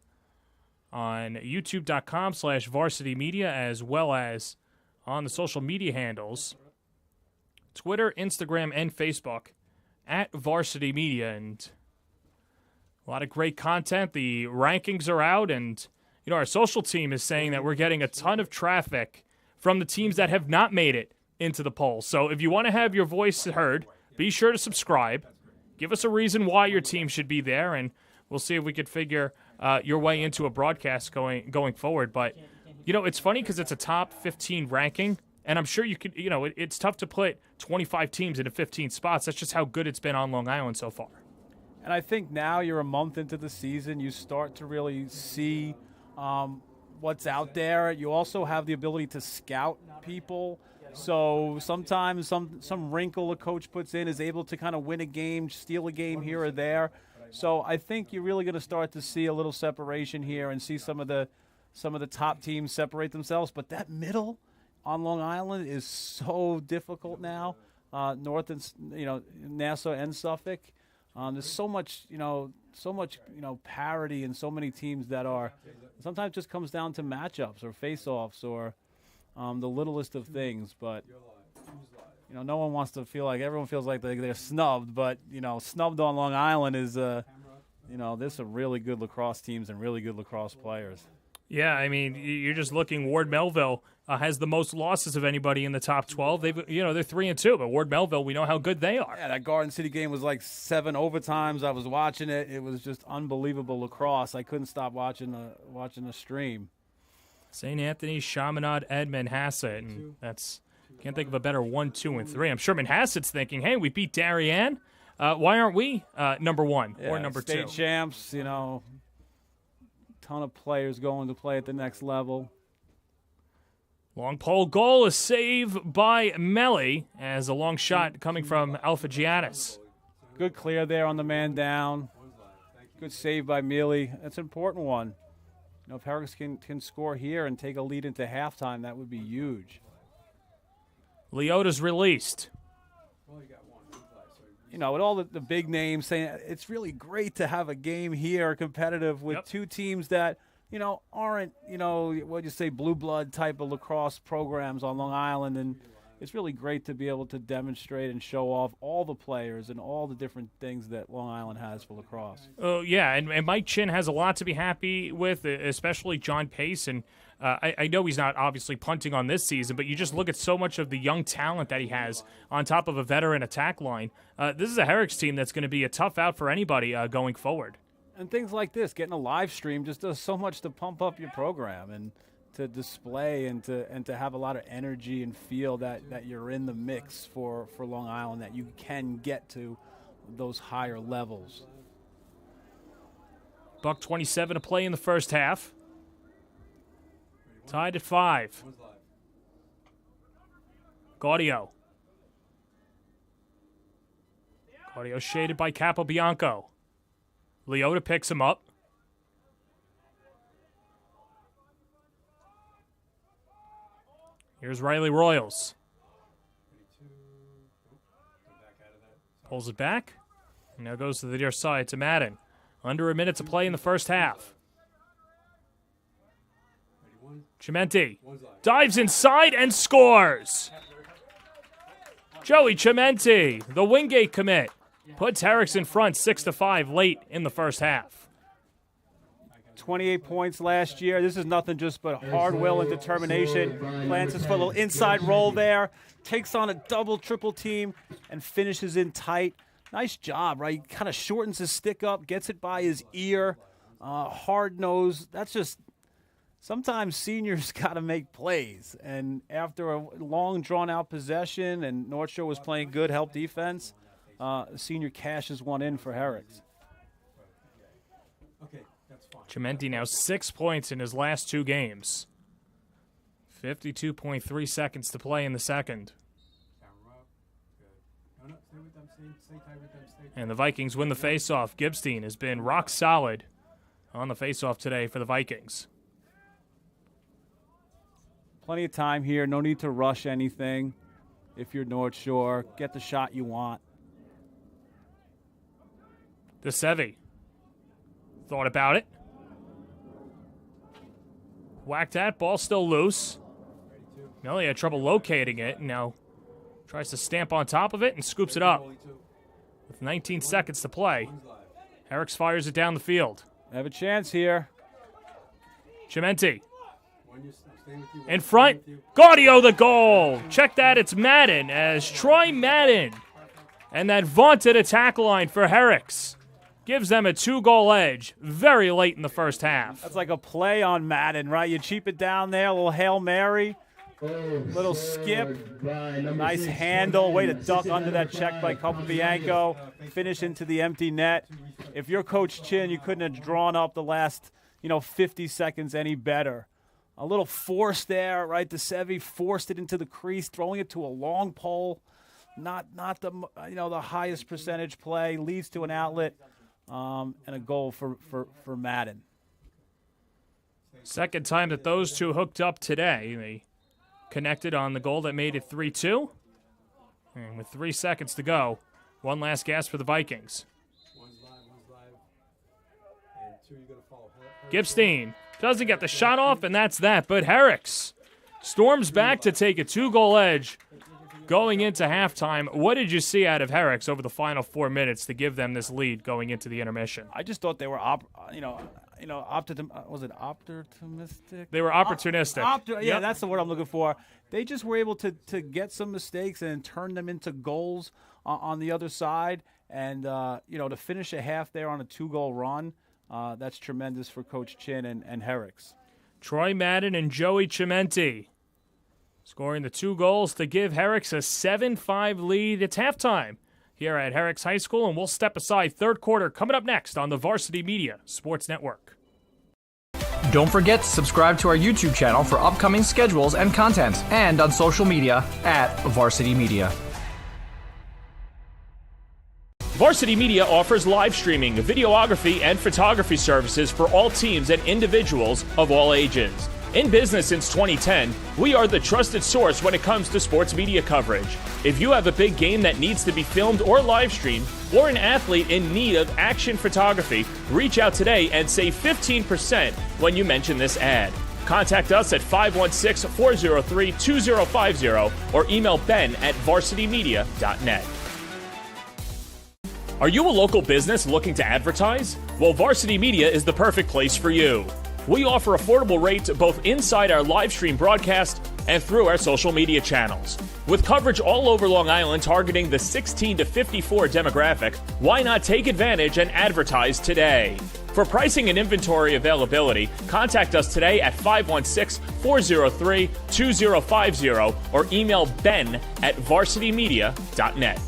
S1: on youtube.com/varsitymedia, as well as on the social media handles, Twitter, Instagram, and Facebook, at Varsity Media. And a lot of great content. The rankings are out, and our social team is saying that we're getting a ton of traffic from the teams that have not made it into the poll. So if you want to have your voice heard, be sure to subscribe. Give us a reason why your team should be there, and we'll see if we could figure your way into a broadcast going forward. But, it's funny because it's a top 15 ranking, and I'm sure you could, it's tough to put 25 teams into 15 spots. That's just how good it's been on Long Island so far.
S2: And I think now you're a month into the season, you start to really see what's out there. You also have the ability to scout people. So sometimes some wrinkle a coach puts in is able to kind of win a game, steal a game here or there. So I think you're really going to start to see a little separation here and see some of the top teams separate themselves. But that middle on Long Island is so difficult now. North and Nassau and Suffolk. There's so much parity and so many teams that are sometimes just comes down to matchups or face-offs or the littlest of things. But no one wants to feel like everyone feels like they're snubbed. But snubbed on Long Island is there's some really good lacrosse teams and really good lacrosse players.
S1: Yeah, I mean, you're just looking. Ward Melville has the most losses of anybody in the top 12. They're 3-2, but Ward Melville, we know how good they are.
S2: Yeah, that Garden City game was like 7 overtimes. I was watching it. It was just unbelievable lacrosse. I couldn't stop watching the stream.
S1: St. Anthony, Chaminade, Ed, Manhasset, and can't think of a better 1, 2, and 3. I'm sure Manhasset's thinking, hey, we beat Darien. Why aren't we number 1 or number 2?
S2: State champs, ton of players going to play at the next level.
S1: Long pole goal, a save by Melly as a long shot coming from Alpha Giannis.
S2: Good clear there on the man down. Good save by Mealy. That's an important one. If Herricks can score here and take a lead into halftime, that would be huge.
S1: Leota's released.
S2: you know, with all the big names saying it's really great to have a game here competitive with two teams that, you know, aren't, you know, what you say, blue blood type of lacrosse programs on Long Island. And it's really great to be able to demonstrate and show off all the players and all the different things that Long Island has for lacrosse.
S1: Oh, yeah, and Mike Chin has a lot to be happy with, especially John Pace. And I know he's not obviously punting on this season, but you just look at so much of the young talent that he has on top of a veteran attack line. This is a Herricks team that's going to be a tough out for anybody going forward.
S2: And things like this, getting a live stream just does so much to pump up your program and to display and to have a lot of energy and feel that you're in the mix for Long Island, that you can get to those higher levels.
S1: $1:27 to play in the first half. Tied at 5. Gaudio. Gaudio shaded by Capobianco. Leota picks him up. Here's Riley Royals. Pulls it back. And now goes to the near side to Madden. Under a minute to play in the first half. Chimenti dives inside and scores. Joey Chimenti, the Wingate commit, puts Herricks in front 6-5 late in the first half.
S2: 28 points last year. This is nothing just but hard will and determination. Plants his foot, a little inside roll there, takes on a double, triple team, and finishes in tight. Nice job, right? He kind of shortens his stick up, gets it by his ear, hard nose. That's just, sometimes seniors got to make plays. And after a long, drawn-out possession, and North Shore was playing good help defense, senior cashes one in for Herricks.
S1: Chimenti now 6 points in his last 2 games. 52.3 seconds to play in the second. And the Vikings win the faceoff. Gibstein has been rock solid on the faceoff today for the Vikings.
S2: Plenty of time here. No need to rush anything. If you're North Shore, get the shot you want.
S1: DeSevi thought about it. Whacked that. Ball still loose. Melly had trouble locating it. And now tries to stamp on top of it and scoops it up. With 19 seconds to play, Herricks fires it down the field.
S2: Have a chance here.
S1: Chimenti. In front. Gaudio the goal. Check that. It's Madden as Troy Madden. And that vaunted attack line for Herricks gives them a 2-goal edge very late in the first half.
S2: That's like a play on Madden, right? You cheap it down there, a little Hail Mary, little skip, nice handle, way to duck under that check by Capobianco, finish into the empty net. If you're Coach Chin, you couldn't have drawn up the last, 50 seconds any better. A little force there, right? DeSevi forced it into the crease, throwing it to a long pole. Not the the highest percentage play, leads to an outlet. And a goal for Madden.
S1: Second time that those two hooked up today. They connected on the goal that made it 3-2. And with 3 seconds to go, one last gasp for the Vikings. Gibstein doesn't get the shot off, and that's that. But Herricks storms back to take a 2-goal edge going into halftime. What did you see out of Herricks over the final 4 minutes to give them this lead going into the intermission?
S2: I just thought they were, was it opportunistic?
S1: They were opportunistic.
S2: Yeah, that's the word I'm looking for. They just were able to get some mistakes and turn them into goals on the other side. And, to finish a half there on a 2-goal run, that's tremendous for Coach Chin and Herricks.
S1: Troy Madden and Joey Chimenti scoring the 2 goals to give Herricks a 7-5 lead. It's halftime here at Herricks High School, and we'll step aside. Third quarter coming up next on the Varsity Media Sports Network.
S6: Don't forget to subscribe to our YouTube channel for upcoming schedules and content, and on social media at Varsity Media.
S1: Varsity Media offers live streaming, videography, and photography services for all teams and individuals of all ages. In business since 2010, we are the trusted source when it comes to sports media coverage. If you have a big game that needs to be filmed or live streamed, or an athlete in need of action photography, reach out today and save 15% when you mention this ad. Contact us at 516-403-2050 or email ben@varsitymedia.net. Are you a local business looking to advertise? Well, Varsity Media is the perfect place for you. We offer affordable rates both inside our live stream broadcast and through our social media channels. With coverage all over Long Island targeting the 16 to 54 demographic, why not take advantage and advertise today? For pricing and inventory availability, contact us today at 516-403-2050 or email ben@varsitymedia.net.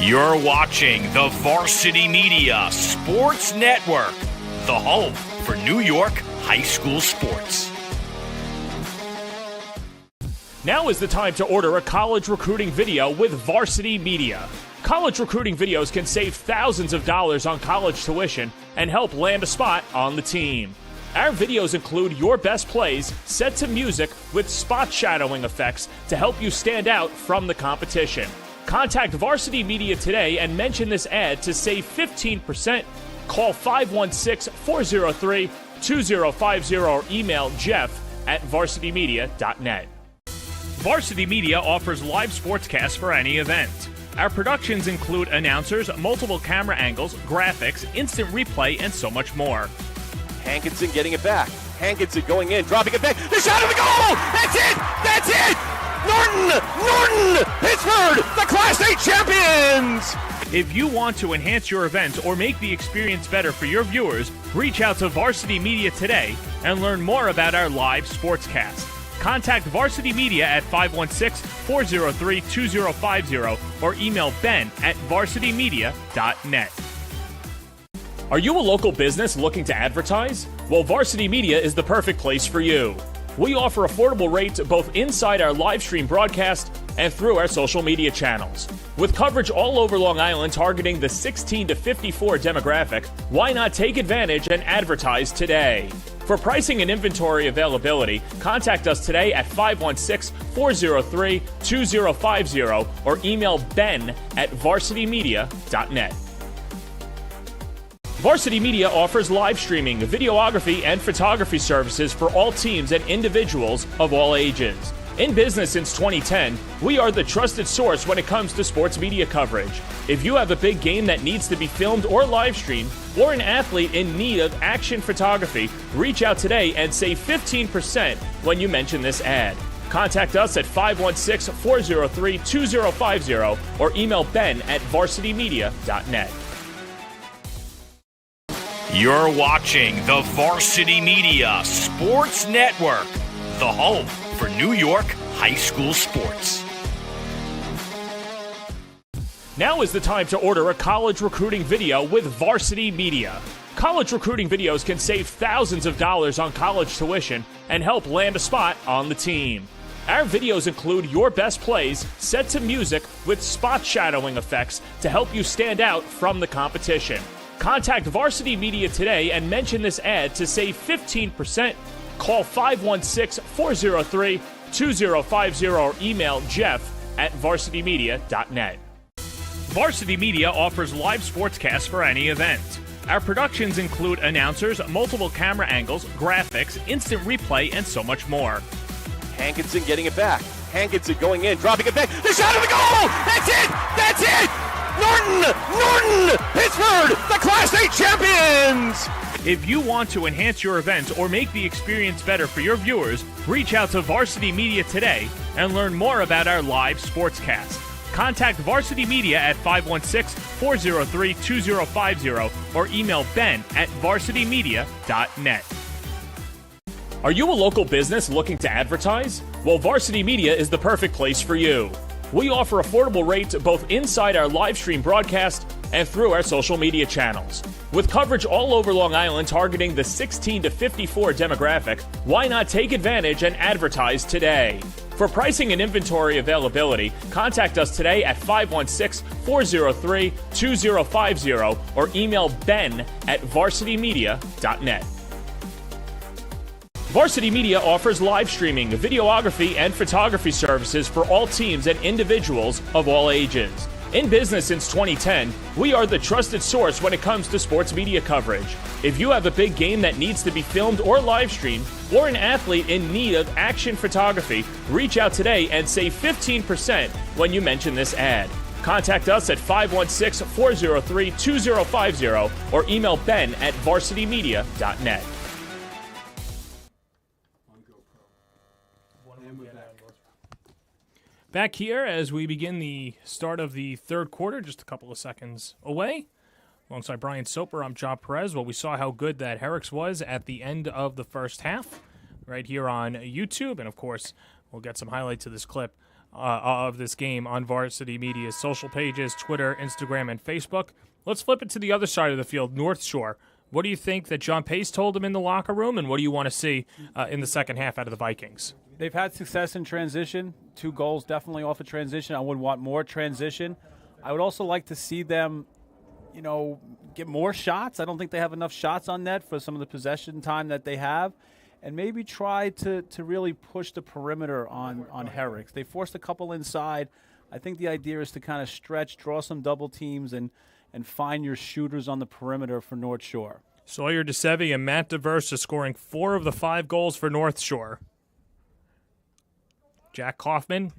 S7: You're watching the Varsity Media Sports Network, the home for New York high school sports.
S1: Now is the time to order a college recruiting video with Varsity Media. College recruiting videos can save thousands of dollars on college tuition and help land a spot on the team. Our videos include your best plays set to music with spot shadowing effects to help you stand out from the competition. Contact Varsity Media today and mention this ad to save 15%. Call 516-403-2050 or email jeff@varsitymedia.net. Varsity Media offers live sportscasts for any event. Our productions include announcers, multiple camera angles, graphics, instant replay, and so much more.
S8: Hankinson getting it back. Hankinson going in, dropping it back. The shot of the goal! That's it! That's it! Norton! Pittsburgh, the Class A champions!
S1: If you want to enhance your event or make the experience better for your viewers, reach out to Varsity Media today and learn more about our live sportscast. Contact Varsity Media at 516-403-2050 or email ben@varsitymedia.net. Are you a local business looking to advertise? Well, Varsity Media is the perfect place for you. We offer affordable rates both inside our live stream broadcast and through our social media channels. With coverage all over Long Island targeting the 16 to 54 demographic, why not take advantage and advertise today? For pricing and inventory availability, contact us today at 516-403-2050 or email ben@varsitymedia.net. Varsity Media offers live streaming, videography, and photography services for all teams and individuals of all ages. In business since 2010, we are the trusted source when it comes to sports media coverage. If you have a big game that needs to be filmed or live streamed, or an athlete in need of action photography, reach out today and save 15% when you mention this ad. Contact us at 516-403-2050 or email ben@varsitymedia.net.
S7: You're watching the Varsity Media Sports Network, the home for New York high school sports.
S1: Now is the time to order a college recruiting video with Varsity Media. College recruiting videos can save thousands of dollars on college tuition and help land a spot on the team. Our videos include your best plays set to music with spot shadowing effects to help you stand out from the competition. Contact Varsity Media today and mention this ad to save 15%. Call 516-403-2050 or email jeff@varsitymedia.net. Varsity Media offers live sportscasts for any event. Our productions include announcers, multiple camera angles, graphics, instant replay, and so much more.
S8: Hankinson getting it back. Hankinson going in, dropping it back. The shot of the goal! That's it! That's it! Norton! Pittsburgh, the Class A champions!
S1: If you want to enhance your event or make the experience better for your viewers, reach out to Varsity Media today and learn more about our live sportscast. Contact Varsity Media at 516-403-2050 or email Ben at varsitymedia.net. Are you a local business looking to advertise? Well, Varsity Media is the perfect place for you. We offer affordable rates both inside our live stream broadcast and through our social media channels. With coverage all over Long Island targeting the 16 to 54 demographic, why not take advantage and advertise today? For pricing and inventory availability, contact us today at 516-403-2050 or email Ben at varsitymedia.net. Varsity Media offers live streaming, videography, and photography services for all teams and individuals of all ages. In business since 2010, we are the trusted source when it comes to sports media coverage. If you have a big game that needs to be filmed or live streamed, or an athlete in need of action photography, reach out today and save 15% when you mention this ad. Contact us at 516-403-2050 or email Ben at varsitymedia.net. Back here as we begin the start of the third quarter, just a couple of seconds away. Alongside Brian Soper, I'm John Perez. Well, we saw how good that Herricks was at the end of the first half right here on YouTube. And, of course, we'll get some highlights of this clip of this game on Varsity Media's social pages, Twitter, Instagram, and Facebook. Let's flip it to the other side of the field, North Shore. What do you think that John Pace told him in the locker room, and what do you want to see in the second half out of the Vikings?
S2: They've had success in transition. 2 goals definitely off of transition. I would want more transition. I would also like to see them, get more shots. I don't think they have enough shots on net for some of the possession time that they have. And maybe try to really push the perimeter on Herricks. They forced a couple inside. I think the idea is to kind of stretch, draw some double teams, and find your shooters on the perimeter for North Shore.
S1: Sawyer DeSevi and Matt DeVersa scoring 4 of the 5 goals for North Shore. Jack Kaufman,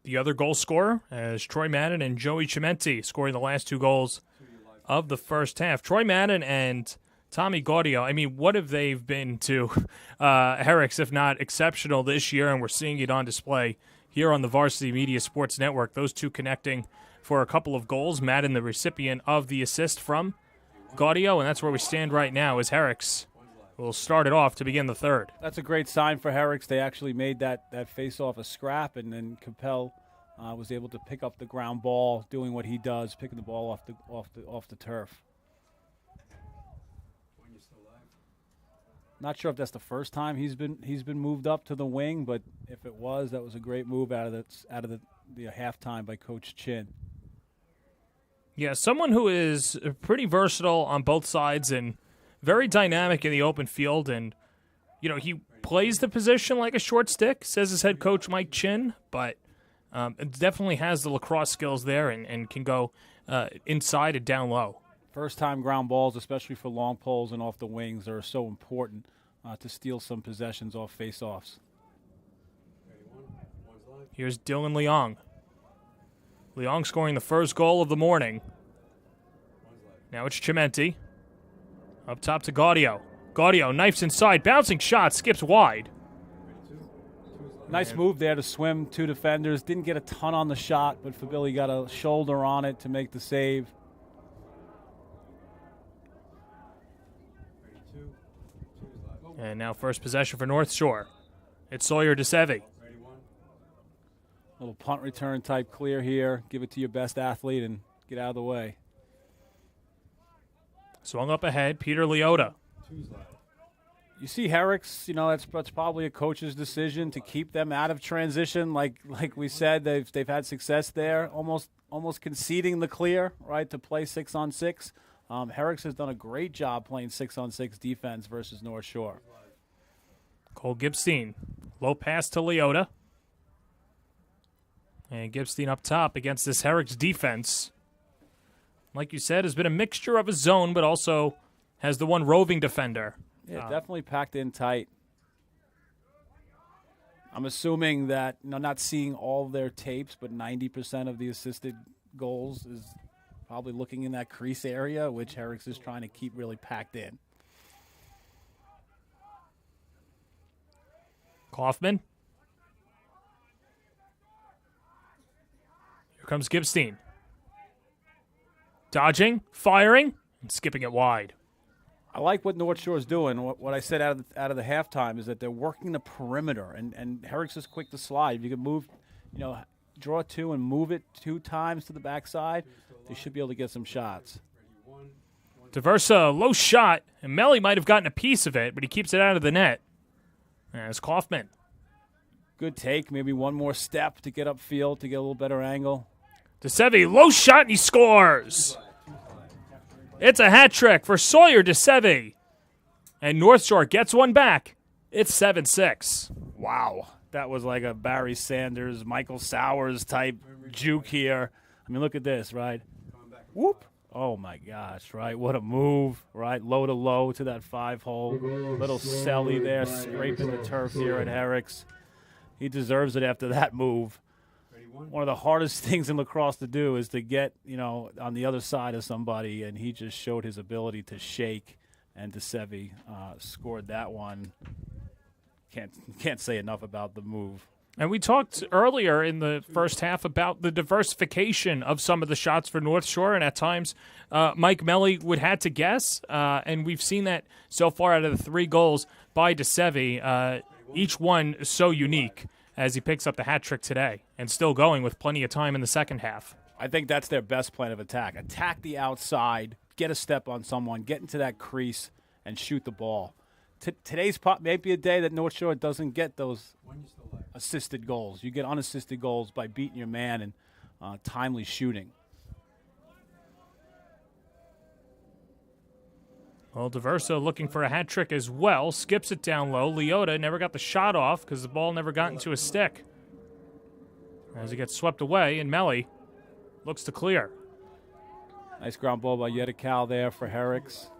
S1: the other goal scorer, as Troy Madden and Joey Chimenti scoring the last 2 goals of the first half. Troy Madden and Tommy Gaudio, I mean, what have they been to Herricks, if not exceptional this year, and we're seeing it on display here on the Varsity Media Sports Network. Those two connecting for a couple of goals. Madden, the recipient of the assist from Gaudio, and that's where we stand right now as Herricks will start it off to begin the third.
S2: That's a great sign for Herricks. They actually made that face-off a scrap, and then Capel was able to pick up the ground ball, doing what he does, picking the ball off the turf. Not sure if that's the first time he's been moved up to the wing, but if it was, that was a great move out of the halftime by Coach Chin.
S1: Yeah, someone who is pretty versatile on both sides and very dynamic in the open field, and he plays the position like a short stick, says his head coach Mike Chin, but it definitely has the lacrosse skills there and can go inside and down low.
S2: First-time ground balls, especially for long poles and off the wings, are so important to steal some possessions off face-offs.
S1: Here's Dylan Leong. Leong scoring the first goal of the morning. Now it's Chimenti. Up top to Gaudio. Gaudio knifes inside, bouncing shot, skips wide.
S2: Nice move there to swim 2 defenders. Didn't get a ton on the shot, but Fabilli got a shoulder on it to make the save.
S1: And now first possession for North Shore. It's Sawyer DeSevi.
S2: Little punt return type clear here. Give it to your best athlete and get out of the way.
S1: Swung up ahead, Peter Leota.
S2: You see Herricks, that's probably a coach's decision to keep them out of transition. Like we said, they've had success there, almost conceding the clear, right, to play 6-on-6. Herricks has done a great job playing 6-on-6 defense versus North Shore.
S1: Cole Gibstein, low pass to Leota. And Gibstein up top against this Herricks defense. Like you said, has been a mixture of a zone, but also has the one roving defender.
S2: Yeah, definitely packed in tight. I'm assuming that, not seeing all of their tapes, but 90% of the assisted goals is probably looking in that crease area, which Herricks is trying to keep really packed in.
S1: Kaufman. Here comes Gibstein. Dodging, firing, and skipping it wide.
S2: I like what North Shore is doing. What I said out of the halftime is that they're working the perimeter, and Herricks is quick to slide. If you can move, draw two and move it 2 times to the backside, they should be able to get some shots.
S1: Diversa, low shot, and Melly might have gotten a piece of it, but he keeps it out of the net. As Kaufman.
S2: Good take, maybe one more step to get upfield to get a little better angle.
S1: DeSevi, low shot, and he scores. It's a hat trick for Sawyer DeSevi. And North Shore gets one back. It's 7-6.
S2: Wow. That was like a Barry Sanders, Michael Sowers type juke here. I mean, look at this, right? Whoop. Oh, my gosh, right? What a move, right? Low to low to that 5-hole. Little Selly there scraping the turf here at Herricks. He deserves it after that move. One of the hardest things in lacrosse to do is to get, on the other side of somebody, and he just showed his ability to shake, and DeSevi scored that one. Can't say enough about the move.
S1: And we talked earlier in the first half about the diversification of some of the shots for North Shore, and at times Mike Melly would have to guess, and we've seen that so far out of the 3 goals by DeSevi, each one so unique as he picks up the hat trick today and still going with plenty of time in the second half.
S2: I think that's their best plan of attack. Attack the outside, get a step on someone, get into that crease, and shoot the ball. Today's may be a day that North Shore doesn't get those assisted goals. You get unassisted goals by beating your man and timely shooting.
S1: Well, Diverso looking for a hat trick as well. Skips it down low. Leota never got the shot off because the ball never got into his stick. As he gets swept away, and Melly looks to clear.
S2: Nice ground ball by Yedical there for Herricks.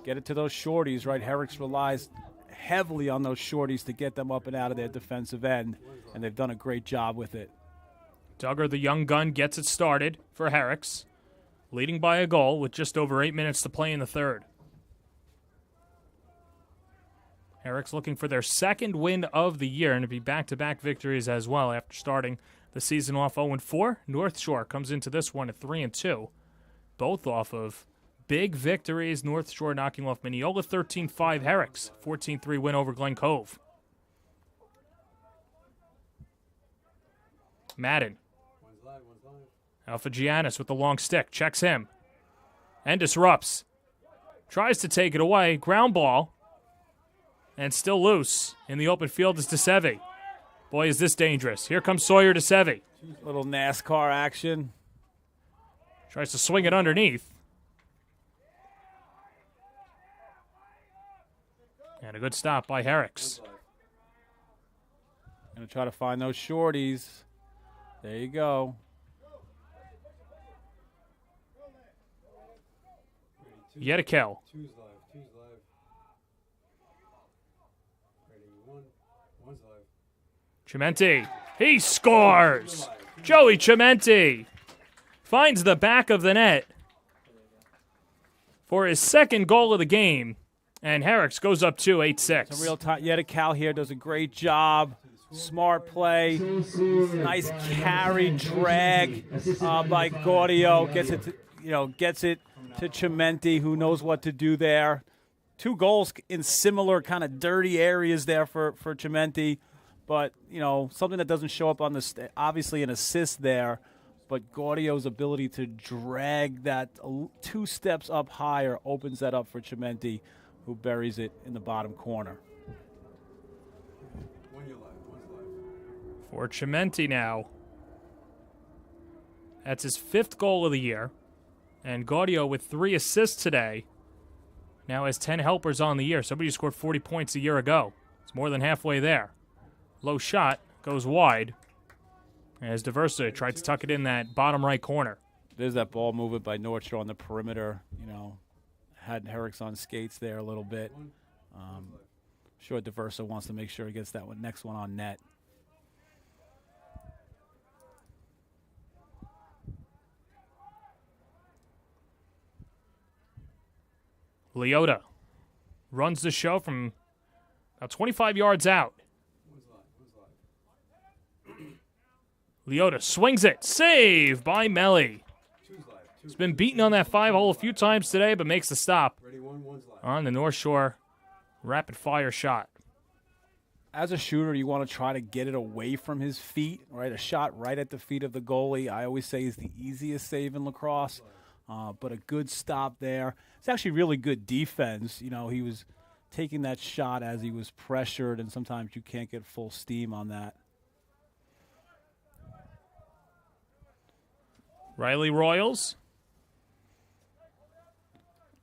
S2: Get it to those shorties, right? Herricks relies heavily on those shorties to get them up and out of their defensive end, and they've done a great job with it.
S1: Duggar, the young gun, gets it started for Herricks, leading by a goal with just over 8 minutes to play in the third. Herricks looking for their second win of the year and to be back-to-back victories as well after starting the season off 0-4. North Shore comes into this one at 3-2, both off of big victories. North Shore knocking off Mineola 13-5, Herricks 14-3 win over Glen Cove. Madden. Alpha Giannis with the long stick, checks him and disrupts. Tries to take it away, ground ball. And still loose in the open field is DeSevi. Boy, is this dangerous. Here comes Sawyer DeSevi.
S2: Little NASCAR action.
S1: Tries to swing it underneath. And a good stop by Herricks.
S2: Going to try to find those shorties. There you go.
S1: Yedikel. Chimenti. He scores. Joey Chimenti finds the back of the net for his second goal of the game. And Herricks goes up 2-8-6.
S2: It's a real time. Yedical here does a great job. Smart play. Nice carry, drag by Gaudio. Gets it to Chimenti, who knows what to do there. 2 goals in similar kind of dirty areas there for Chimenti. But, something that doesn't show up on the obviously an assist there, but Gaudio's ability to drag that 2 steps up higher opens that up for Chimenti, who buries it in the bottom corner.
S1: For Chimenti now. That's his 5th goal of the year. And Gaudio with 3 assists today now has 10 helpers on the year. Somebody who scored 40 points a year ago. It's more than halfway there. Low shot goes wide as Diversa tried to tuck it in that bottom right corner.
S2: There's that ball movement by North Shore on the perimeter. Had Herricks on skates there a little bit. Sure, Diversa wants to make sure he gets that next one on net.
S1: Leota runs the show from about 25 yards out. Leota swings it. Save by Melly. He's been beaten on that 5-hole a few times today, but makes the stop on the North Shore rapid-fire shot.
S2: As a shooter, you want to try to get it away from his feet, right? A shot right at the feet of the goalie, I always say, is the easiest save in lacrosse, but a good stop there. It's actually really good defense. You know, he was taking that shot as he was pressured, and sometimes you can't get full steam on that.
S1: Riley Royals.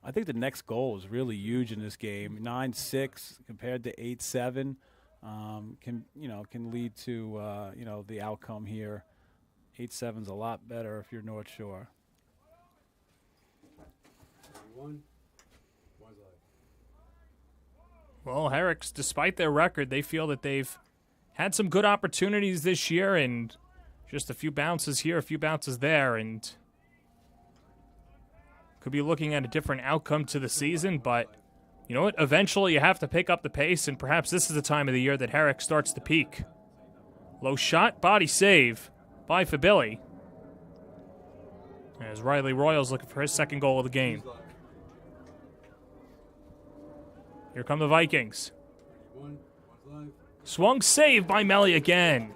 S2: I think the next goal is really huge in this game. 9-6 compared to 8-7 can lead to the outcome here. 8-7's a lot better if you're North Shore.
S1: Well, Herricks, despite their record, they feel that they've had some good opportunities this year, and just a few bounces here, a few bounces there, and could be looking at a different outcome to the season. But you know what? Eventually you have to pick up the pace, and perhaps this is the time of the year that Herricks starts to peak. Low shot, body save by Fabili. As Riley Royals looking for his second goal of the game. Here come the Vikings. Swung save by Melly again.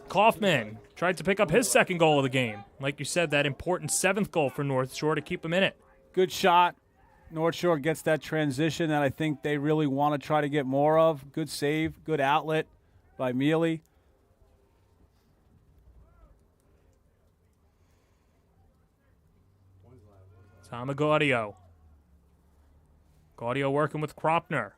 S1: Kaufman tried to pick up his second goal of the game. Like you said, that important 7th goal for North Shore to keep him in it.
S2: Good shot. North Shore gets that transition that I think they really want to try to get more of. Good save, good outlet by Mealy.
S1: Tom Gaudio. Gaudio working with Kropner.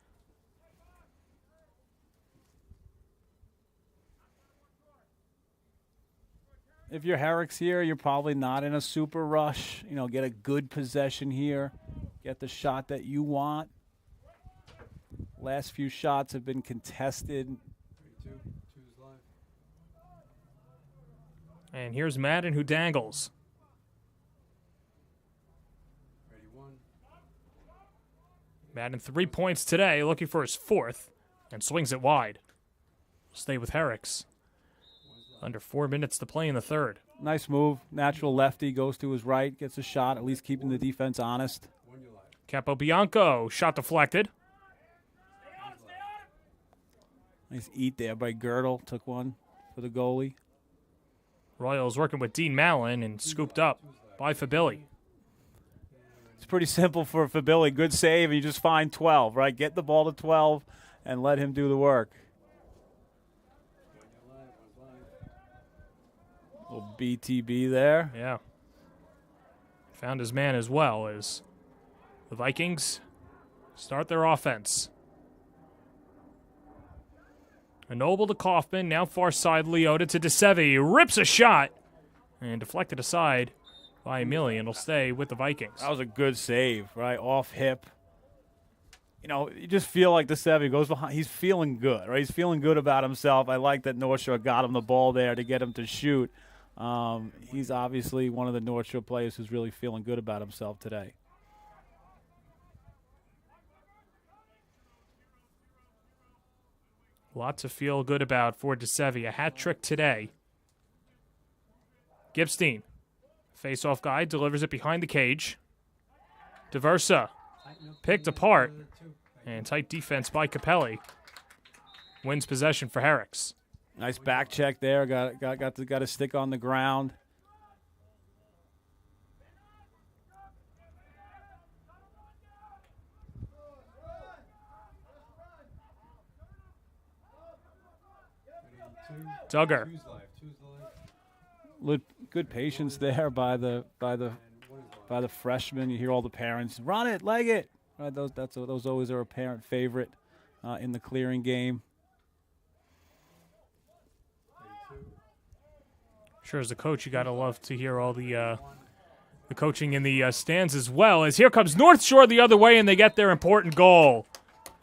S2: If you're Herricks here, you're probably not in a super rush. You know, get a good possession here. Get the shot that you want. Last few shots have been contested.
S1: And here's Madden who dangles. Madden 3 points today, looking for his 4th, and swings it wide. Stay with Herricks. Under 4 minutes to play in the third.
S2: Nice move. Natural lefty, goes to his right, gets a shot, at least keeping the defense honest.
S1: Capobianco, shot deflected.
S2: Nice eat there by Girdle, took one for the goalie.
S1: Royals working with Dean Mallon and scooped up by Fabili.
S2: It's pretty simple for Fabili. Good save, and you just find 12, right? Get the ball to 12 and let him do the work. Little BTB there.
S1: Yeah. Found his man as well as the Vikings start their offense. A Noble to Kaufman, now far side Leota to DeSevi. Rips a shot and deflected aside by Amelia, and will stay with the Vikings.
S2: That was a good save, right? Off hip. You know, you just feel like DeSevi goes behind. He's feeling good, right? He's feeling good about himself. I like that North Shore got him the ball there to get him to shoot. He's obviously one of the North Shore players who's really feeling good about himself today.
S1: Lot to feel good about for DeSevi. A hat trick today. Gipstein, face-off guy, delivers it behind the cage. Diversa, picked apart, and tight defense by Capelli. Wins possession for Herricks.
S2: Nice back check there. Got a stick on the ground.
S1: Duggar.
S2: Good patience there by the freshman. You hear all the parents, run it, leg it. Right, those always are a parent favorite in the clearing game.
S1: Sure, as a coach, you got to love to hear all the coaching in the stands as well. As here comes North Shore the other way, and they get their important goal.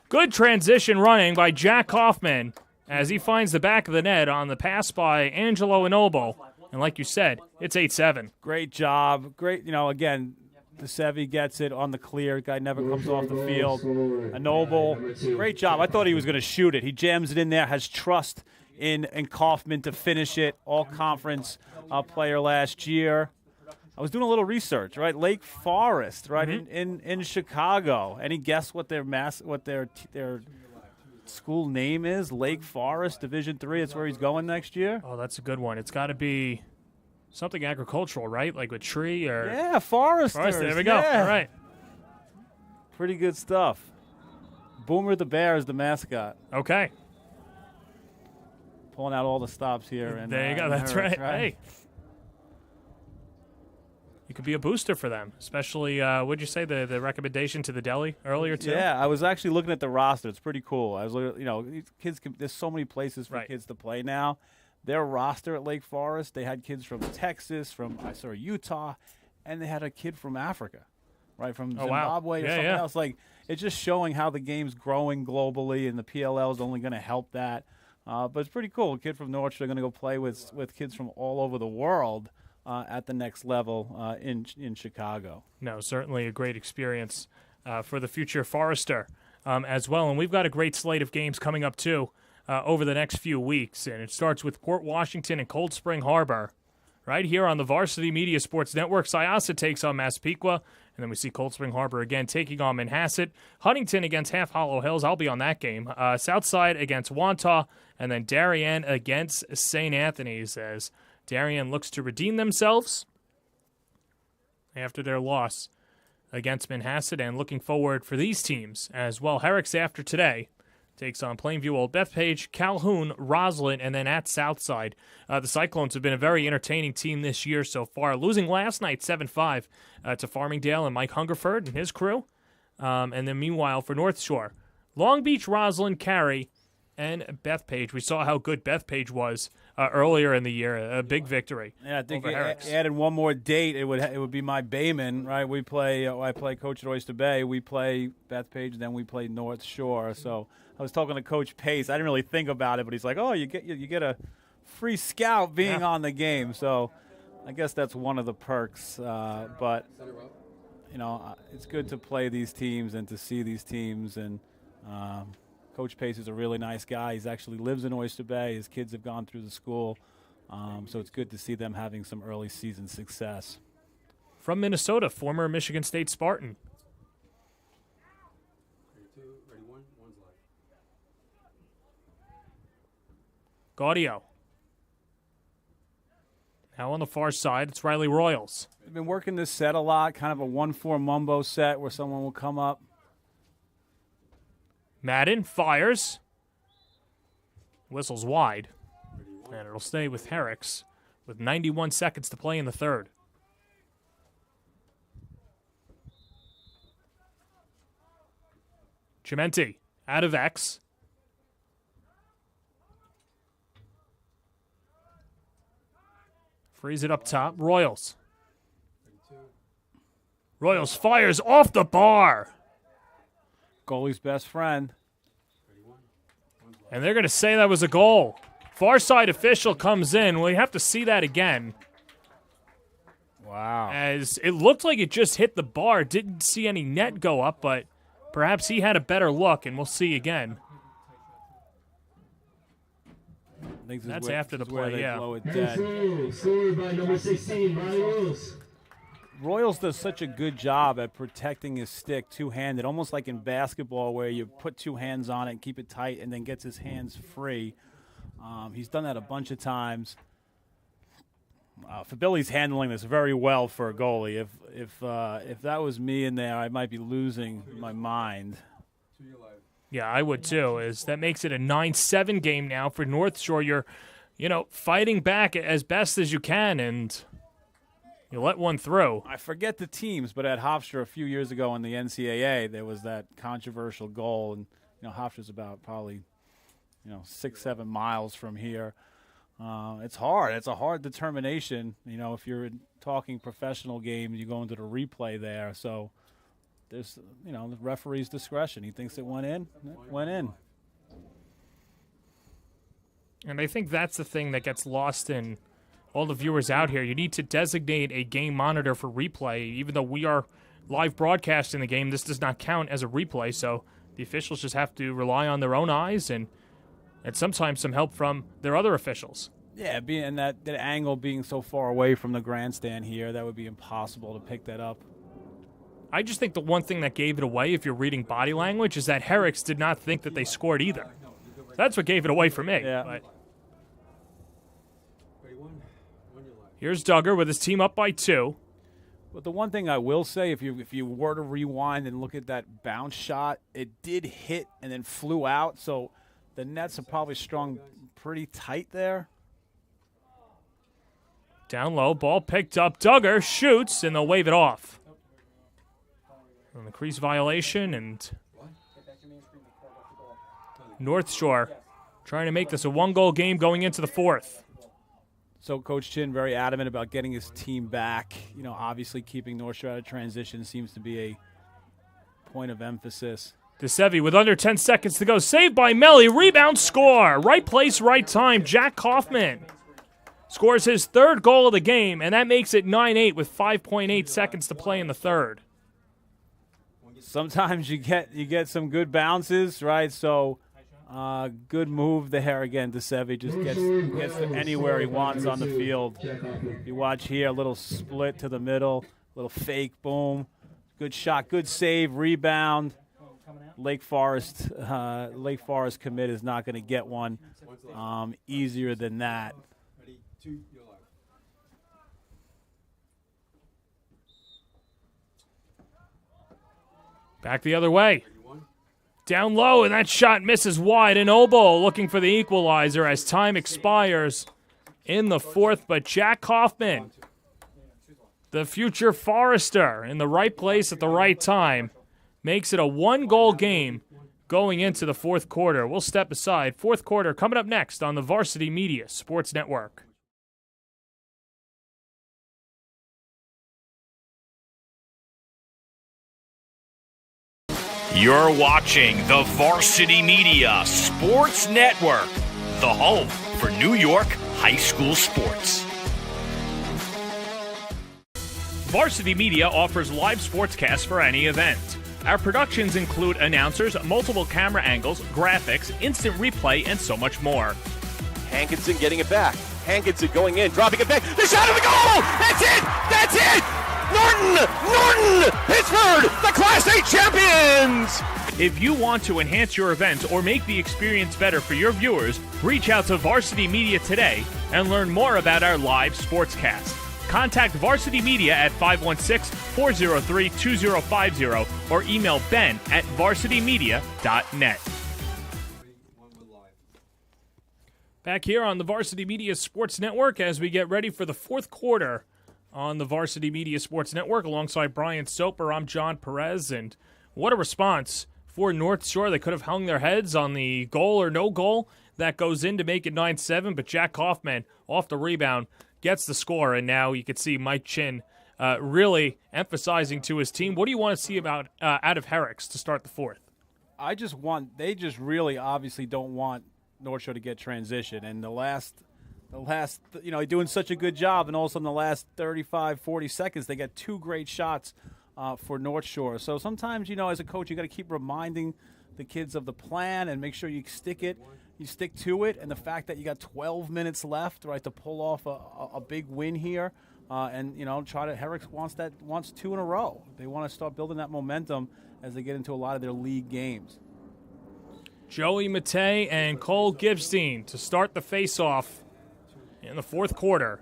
S1: Good transition running by Jack Kaufman as he finds the back of the net on the pass by Angelo Inoble. And like you said, it's 8-7.
S2: Great job. Great, again, DeSevi gets it on the clear. Guy never comes off the field. Inoble, great job. I thought he was going to shoot it. He jams it in there, has trust in Kaufman to finish it. All-conference player last year. I was doing a little research, right? Lake Forest, right, in Chicago. Any guess what their school name is? Lake Forest, Division III. That's where he's going next year.
S1: Oh, that's a good one. It's got to be something agricultural, right? Like a tree or...
S2: Yeah, Foresters.
S1: There we go.
S2: Yeah.
S1: All right.
S2: Pretty good stuff. Boomer the Bear is the mascot.
S1: Okay.
S2: Pulling out all the stops here. And
S1: there you go. That's right. Hey. You could be a booster for them, especially, what'd you say, the recommendation to the deli earlier, too?
S2: Yeah, I was actually looking at the roster. It's pretty cool. I was looking, kids there's so many places for kids to play now. Their roster at Lake Forest, they had kids from Texas, Utah, and they had a kid from Africa, right, from Zimbabwe or something else. Like, it's just showing how the game's growing globally, and the PLL is only going to help that. But it's pretty cool. A kid from Norwich, they're going to go play with kids from all over the world at the next level in Chicago.
S1: No, certainly a great experience for the future Forester as well. And we've got a great slate of games coming up, too, over the next few weeks. And it starts with Port Washington and Cold Spring Harbor. Right here on the Varsity Media Sports Network, Syosset takes on Massapequa. And then we see Cold Spring Harbor again taking on Manhasset. Huntington against Half Hollow Hills. I'll be on that game. Southside against Wantagh. And then Darien against St. Anthony's as Darien looks to redeem themselves after their loss against Manhasset, and looking forward for these teams as well. Herricks after today takes on Plainview, Old Bethpage, Calhoun, Roslyn, and then at Southside. The Cyclones have been a very entertaining team this year so far, losing last night 7-5 to Farmingdale and Mike Hungerford and his crew. And then meanwhile for North Shore, Long Beach, Roslyn, Cary, and Bethpage. We saw how good Bethpage was earlier in the year, a big victory.
S2: Yeah, I think
S1: over Herricks.
S2: Added one more date, it would be my Bayman, right? We play. I play Coach at Oyster Bay. We play Bethpage, then we play North Shore. So I was talking to Coach Pace. I didn't really think about it, but he's like, "Oh, you get a free scout being on the game." So I guess that's one of the perks. But it's good to play these teams and to see these teams. And Coach Pace is a really nice guy. He actually lives in Oyster Bay. His kids have gone through the school. So it's good to see them having some early season success.
S1: From Minnesota, former Michigan State Spartan.
S4: Ready, one's live.
S1: Gaudio. Now on the far side, it's Riley Royals.
S2: They've been working this set a lot, kind of a 1-4 mumbo set where someone will come up.
S1: Madden fires. Whistles wide. And it'll stay with Herricks with 91 seconds to play in the third. Chimenti out of X. Frees it up top. Royals. Royals fires off the bar.
S2: Goalie's best friend.
S1: And they're going to say that was a goal. Far side official comes in. We have to see that again.
S2: Wow.
S1: As it looked like it just hit the bar. Didn't see any net go up, but perhaps he had a better look, and we'll see again. That's after the play, yeah.
S5: By number 16, Royals.
S2: Royals does such a good job at protecting his stick two-handed, almost like in basketball where you put two hands on it and keep it tight and then gets his hands free. He's done that a bunch of times. Fabilli's handling this very well for a goalie. If that was me in there, I might be losing my mind.
S1: Yeah, I would too. That makes it a 9-7 game now for North Shore. You're, fighting back as best as you can, and you let one through.
S2: I forget the teams, but at Hofstra a few years ago in the NCAA, there was that controversial goal, and Hofstra's about probably 6-7 miles from here. It's hard. It's a hard determination. If you're talking professional games, you go into the replay there. So there's the referee's discretion. He thinks it went in. It went in.
S1: And I think that's the thing that gets lost in all the viewers out here. You need to designate a game monitor for replay. Even though we are live broadcasting the game, this does not count as a replay. So the officials just have to rely on their own eyes and and sometimes some help from their other officials.
S2: Yeah, being that angle being so far away from the grandstand here, that would be impossible to pick that up.
S1: I just think the one thing that gave it away, if you're reading body language, is that Herricks did not think that they scored either. That's what gave it away for me.
S2: Yeah.
S1: But here's Duggar with his team up by 2.
S2: But the one thing I will say, if you were to rewind and look at that bounce shot, it did hit and then flew out, so the nets are probably strung pretty tight there.
S1: Down low, ball picked up. Duggar shoots, and they'll wave it off. On the crease violation, and North Shore trying to make this a 1-goal game going into the 4th.
S2: So Coach Chin very adamant about getting his team back. You know, obviously keeping North Shore out of transition seems to be a point of emphasis.
S1: DeSevi with under 10 seconds to go. Saved by Melly. Rebound, score. Right place, right time. Jack Kaufman scores his 3rd goal of the game, and that makes it 9-8 with 5.8 seconds to play in the 3rd.
S2: Sometimes you get some good bounces, right? So good move there again. DeSevi just gets to anywhere he wants on the field. You watch here, a little split to the middle, little fake, boom. Good shot, good save, rebound. Lake Forest commit is not going to get one easier than that.
S1: Back the other way. Down low, and that shot misses wide. And Obo looking for the equalizer as time expires in the 4th. But Jack Kaufman, the future Forester, in the right place at the right time, makes it a 1-goal game going into the 4th quarter. We'll step aside. 4th quarter coming up next on the Varsity Media Sports Network.
S7: You're watching the Varsity Media Sports Network, the home for New York high school sports. Varsity Media offers live sportscasts for any event. Our productions include announcers, multiple camera angles, graphics, instant replay, and so much more.
S8: Hankinson getting it back. Hankinson going in, dropping it back. The shot of the goal! That's it! That's it! Norton! Pittsburgh, the Class A champions!
S1: If you want to enhance your event or make the experience better for your viewers, reach out to Varsity Media today and learn more about our live sportscast. Contact Varsity Media at 516-403-2050 or email ben@varsitymedia.net. Back here on the Varsity Media Sports Network as we get ready for the 4th quarter on the Varsity Media Sports Network alongside Brian Soper. I'm John Perez, and what a response for North Shore. They could have hung their heads on the goal or no goal that goes in to make it 9-7, but Jack Kaufman off the rebound gets the score, and now you can see Mike Chin really emphasizing to his team. What do you want to see out of Herricks to start the 4th?
S2: They just really obviously don't want North Shore to get transition, and the last, doing such a good job, and all of a sudden the last 35, 40 seconds, they got 2 great shots for North Shore. So sometimes, as a coach, you got to keep reminding the kids of the plan and make sure you stick to it, and the fact that you got 12 minutes left, right, to pull off a big win here, and Herricks wants 2 in a row. They want to start building that momentum as they get into a lot of their league games.
S1: Joey Matei and Cole Gibstein to start the face-off in the 4th quarter.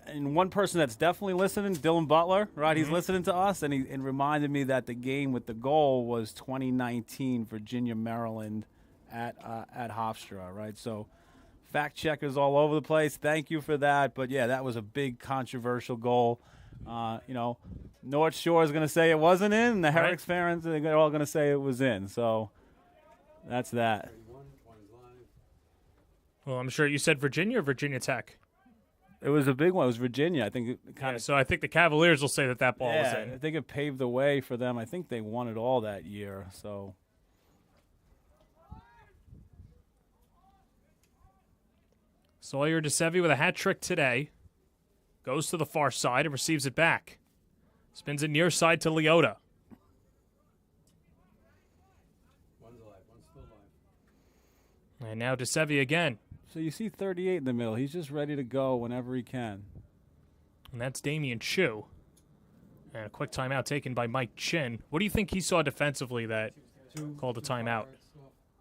S2: And one person that's definitely listening, Dylan Butler, right? He's listening to us, and he reminded me that the game with the goal was 2019 Virginia, Maryland at Hofstra, right? So fact checkers all over the place. Thank you for that. But, yeah, that was a big controversial goal. North Shore is going to say it wasn't in, and the Herricks fans are all going to say it was in. So that's that.
S1: Well, I'm sure you said Virginia or Virginia Tech.
S2: It was a big one. It was Virginia. I think it kind of.
S1: So I think the Cavaliers will say that ball was in.
S2: I think it paved the way for them. I think they won it all that year. So.
S1: Sawyer DeSevi with a hat trick today. Goes to the far side and receives it back. Spins it near side to Leota. And now DeSevi again.
S2: So you see 38 in the middle. He's just ready to go whenever he can.
S1: And that's Damian Chu. And a quick timeout taken by Mike Chin. What do you think he saw defensively that called a timeout?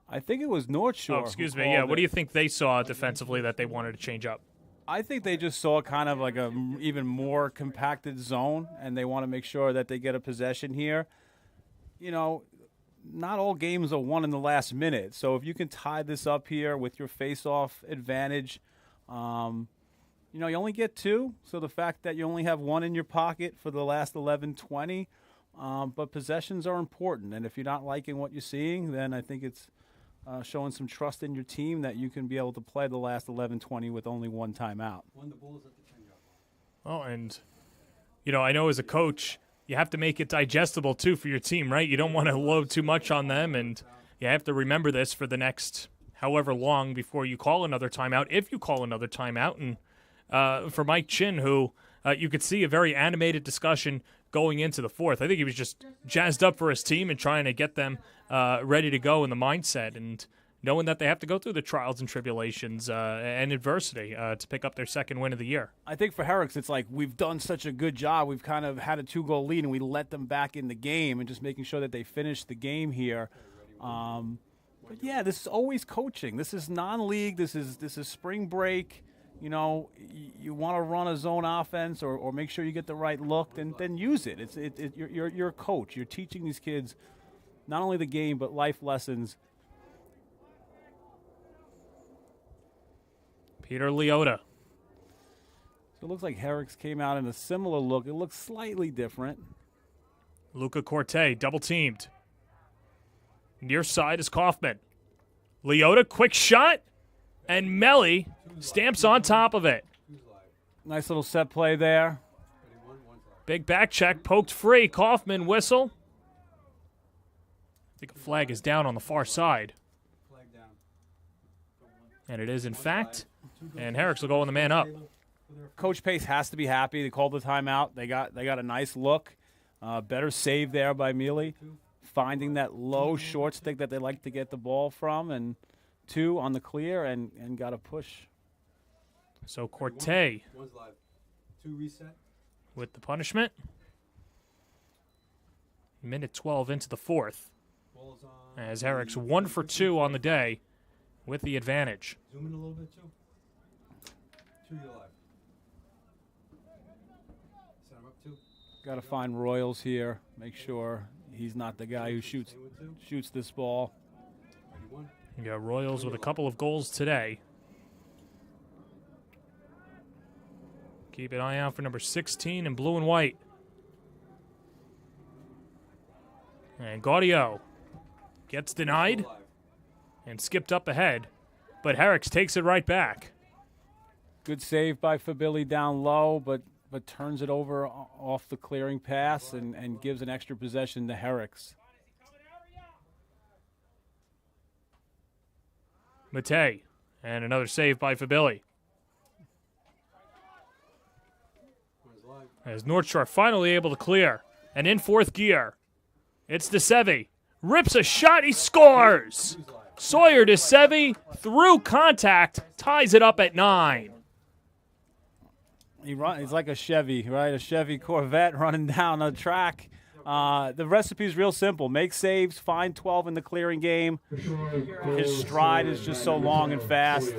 S2: I think it was North Shore.
S1: Oh, excuse me. Yeah, what do you think they saw defensively that they wanted to change up?
S2: I think they just saw kind of like a even more compacted zone, and they want to make sure that they get a possession here. You know, not all games are won in the last minute. So if you can tie this up here with your face-off advantage, you know, you only get 2. So the fact that you only have 1 in your pocket for the last 11, 20, but possessions are important. And if you're not liking what you're seeing, then I think it's showing some trust in your team that you can be able to play the last 11, 20 with only 1 timeout.
S1: Oh, and, you know, I know as a coach, you have to make it digestible, too, for your team, right? You don't want to load too much on them, and you have to remember this for the next however long before you call another timeout, if you call another timeout. And for Mike Chin, who you could see a very animated discussion going into the fourth. I think he was just jazzed up for his team and trying to get them ready to go in the mindset and knowing that they have to go through the trials and tribulations and adversity to pick up their second win of the year.
S2: I think for Herricks, it's like we've done such a good job. We've kind of had a 2-goal lead, and we let them back in the game and just making sure that they finish the game here. But, yeah, this is always coaching. This is non-league. This is spring break. You know, you want to run a zone offense or make sure you get the right look, then use it. You're a coach. You're teaching these kids not only the game but life lessons.
S1: Peter Leota.
S2: So it looks like Herricks came out in a similar look. It looks slightly different.
S1: Luca Corte, double-teamed. Near side is Kaufman. Leota, quick shot, and Melly stamps on top of it.
S2: Nice little set play there.
S1: Big back check, poked free. Kaufman whistle. I think a flag is down on the far side. And it is, in fact. And Herricks will go on the man up.
S2: Coach Pace has to be happy. They called the timeout. They got a nice look. Better save there by Mealy. Finding that low short stick that they like to get the ball from. And 2 on the clear and got a push.
S1: So Corte
S4: One's live. 2 reset.
S1: with the punishment. Minute 12 into the fourth. As Herricks 1 for 2 on the day with the advantage.
S4: Zoom in a little bit, too. 2 you're live. Set him up, 2.
S2: Got to find Royals here. Make sure he's not the guy who shoots this ball.
S4: Ready, 1.
S1: You got Royals with a couple of goals today. Keep an eye out for number 16 in blue and white. And Gaudio gets denied and skipped up ahead, but Herricks takes it right back.
S2: Good save by Fabili down low, but turns it over off the clearing pass and gives an extra possession to Herricks.
S1: Matei, and another save by Fabili. As North Shore finally able to clear, and in fourth gear, it's DeSevi. Rips a shot, he scores! Sawyer DeSevi, through contact, ties it up at 9.
S2: He's like a Chevy, right? A Chevy Corvette running down the track. The recipe is real simple. Make saves, find 12 in the clearing game. His stride is just so long and fast.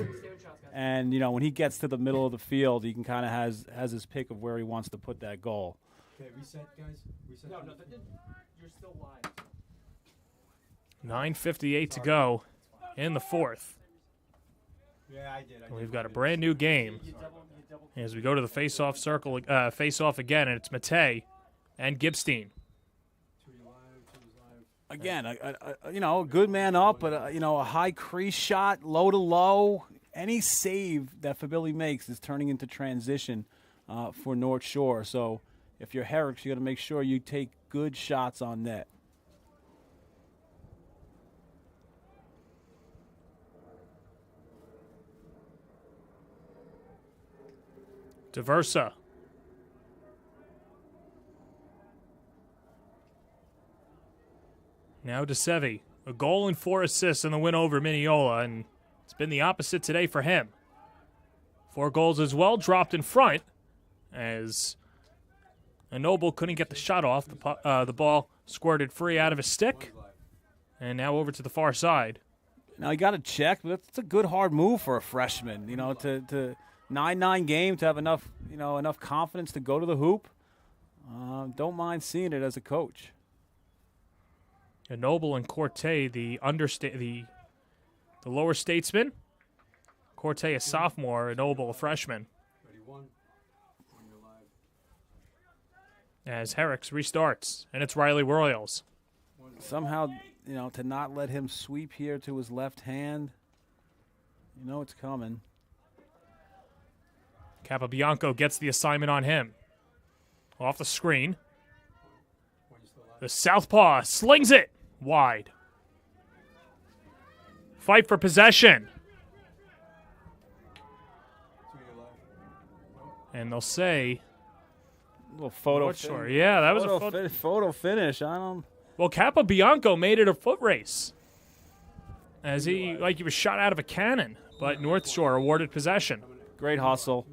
S2: And, you know, when he gets to the middle of the field, he can kind of has his pick of where he wants to put that goal.
S4: Okay, reset, guys. Reset. No,
S6: you're still live.
S1: 9:58 to go in the fourth.
S4: Yeah, I did.
S1: We've got a brand new game as we go to the face-off circle, face-off again, and it's Matei and Gibstein.
S2: Again, a good man up, but a high crease shot, low to low. Any save that Fabili makes is turning into transition for North Shore. So if you're Herricks, you got to make sure you take good shots on net.
S1: Diversa. Now DeSevi. A goal and 4 assists in the win over Mineola, and It's been the opposite today for him. 4 goals as well, dropped in front as Noble couldn't get the shot off. The ball squirted free out of his stick, and now over to the far side.
S2: Now, you got to check, but it's a good hard move for a freshman, to 9-9 game, to have enough confidence to go to the hoop. Don't mind seeing it as a coach.
S1: And Noble and Corte, the lower statesman. Corte, a sophomore, and Noble, a freshman. As Herricks restarts, and it's Riley Royals.
S2: Somehow, to not let him sweep here to his left hand, it's coming.
S1: Capobianco gets the assignment on him. Off the screen. The southpaw slings it wide. Fight for possession. And they'll say...
S2: A little photo
S1: finish. Sure. Yeah, that was a
S2: photo finish.
S1: Well, Capobianco made it a foot race. As he was shot out of a cannon. But North Shore awarded possession.
S2: Great hustle.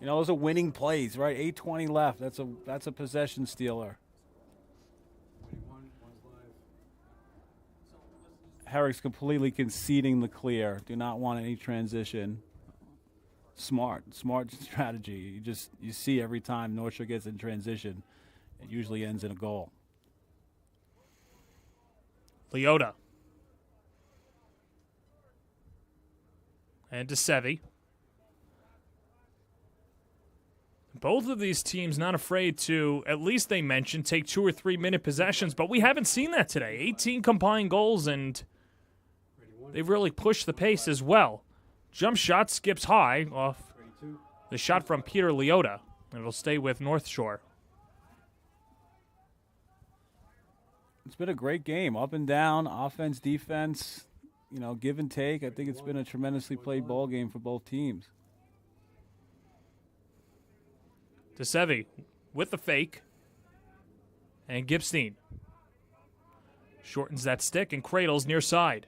S2: Those are winning plays, right? 8:20 left. That's a possession stealer. Herricks completely conceding the clear. Do not want any transition. Smart strategy. You see every time North Shore gets in transition, it usually ends in a goal.
S1: Leota. And DeSevi. Both of these teams not afraid to, at least they mentioned, take 2 or 3 minute possessions, but we haven't seen that today. 18 combined goals, and they've really pushed the pace as well. Jump shot skips high off the shot from Peter Leota, and it'll stay with North Shore.
S2: It's been a great game, up and down, offense, defense, give and take. I think it's been a tremendously played ball game for both teams.
S1: DeSevi with the fake. And Gibstein shortens that stick and cradles near side.